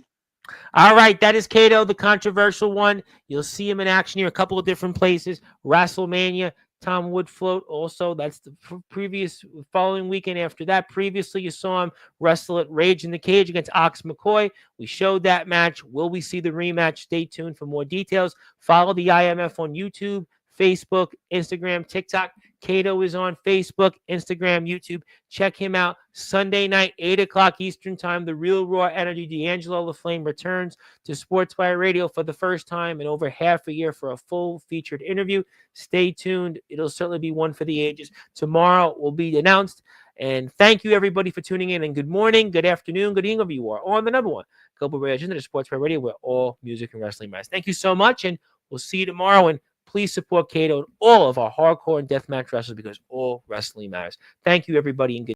All right, that is Kato, the controversial one. You'll see him in action here a couple of different places. WrestleMania, Tom Wood Float. Also, that's the previous following weekend after that. Previously, you saw him wrestle at Rage in the Cage against Ox McCoy. We showed that match. Will we see the rematch? Stay tuned for more details. Follow the IMF on YouTube, Facebook, Instagram, TikTok. Kato is on Facebook, Instagram, YouTube. Check him out. Sunday night, 8 o'clock Eastern Time, the Real Raw Energy D'Angelo the Flame returns to Sportswire Radio for the first time in over half a year for a full featured interview. Stay tuned. It'll certainly be one for the ages. Tomorrow will be announced. And thank you, everybody, for tuning in. And good morning, good afternoon, good evening, wherever you are on the number one global radio station, Sportswire Radio, where all music and wrestling matters. Thank you so much, and we'll see you tomorrow. And please support Kato and all of our hardcore and deathmatch wrestlers, because all wrestling matters. Thank you, everybody, and good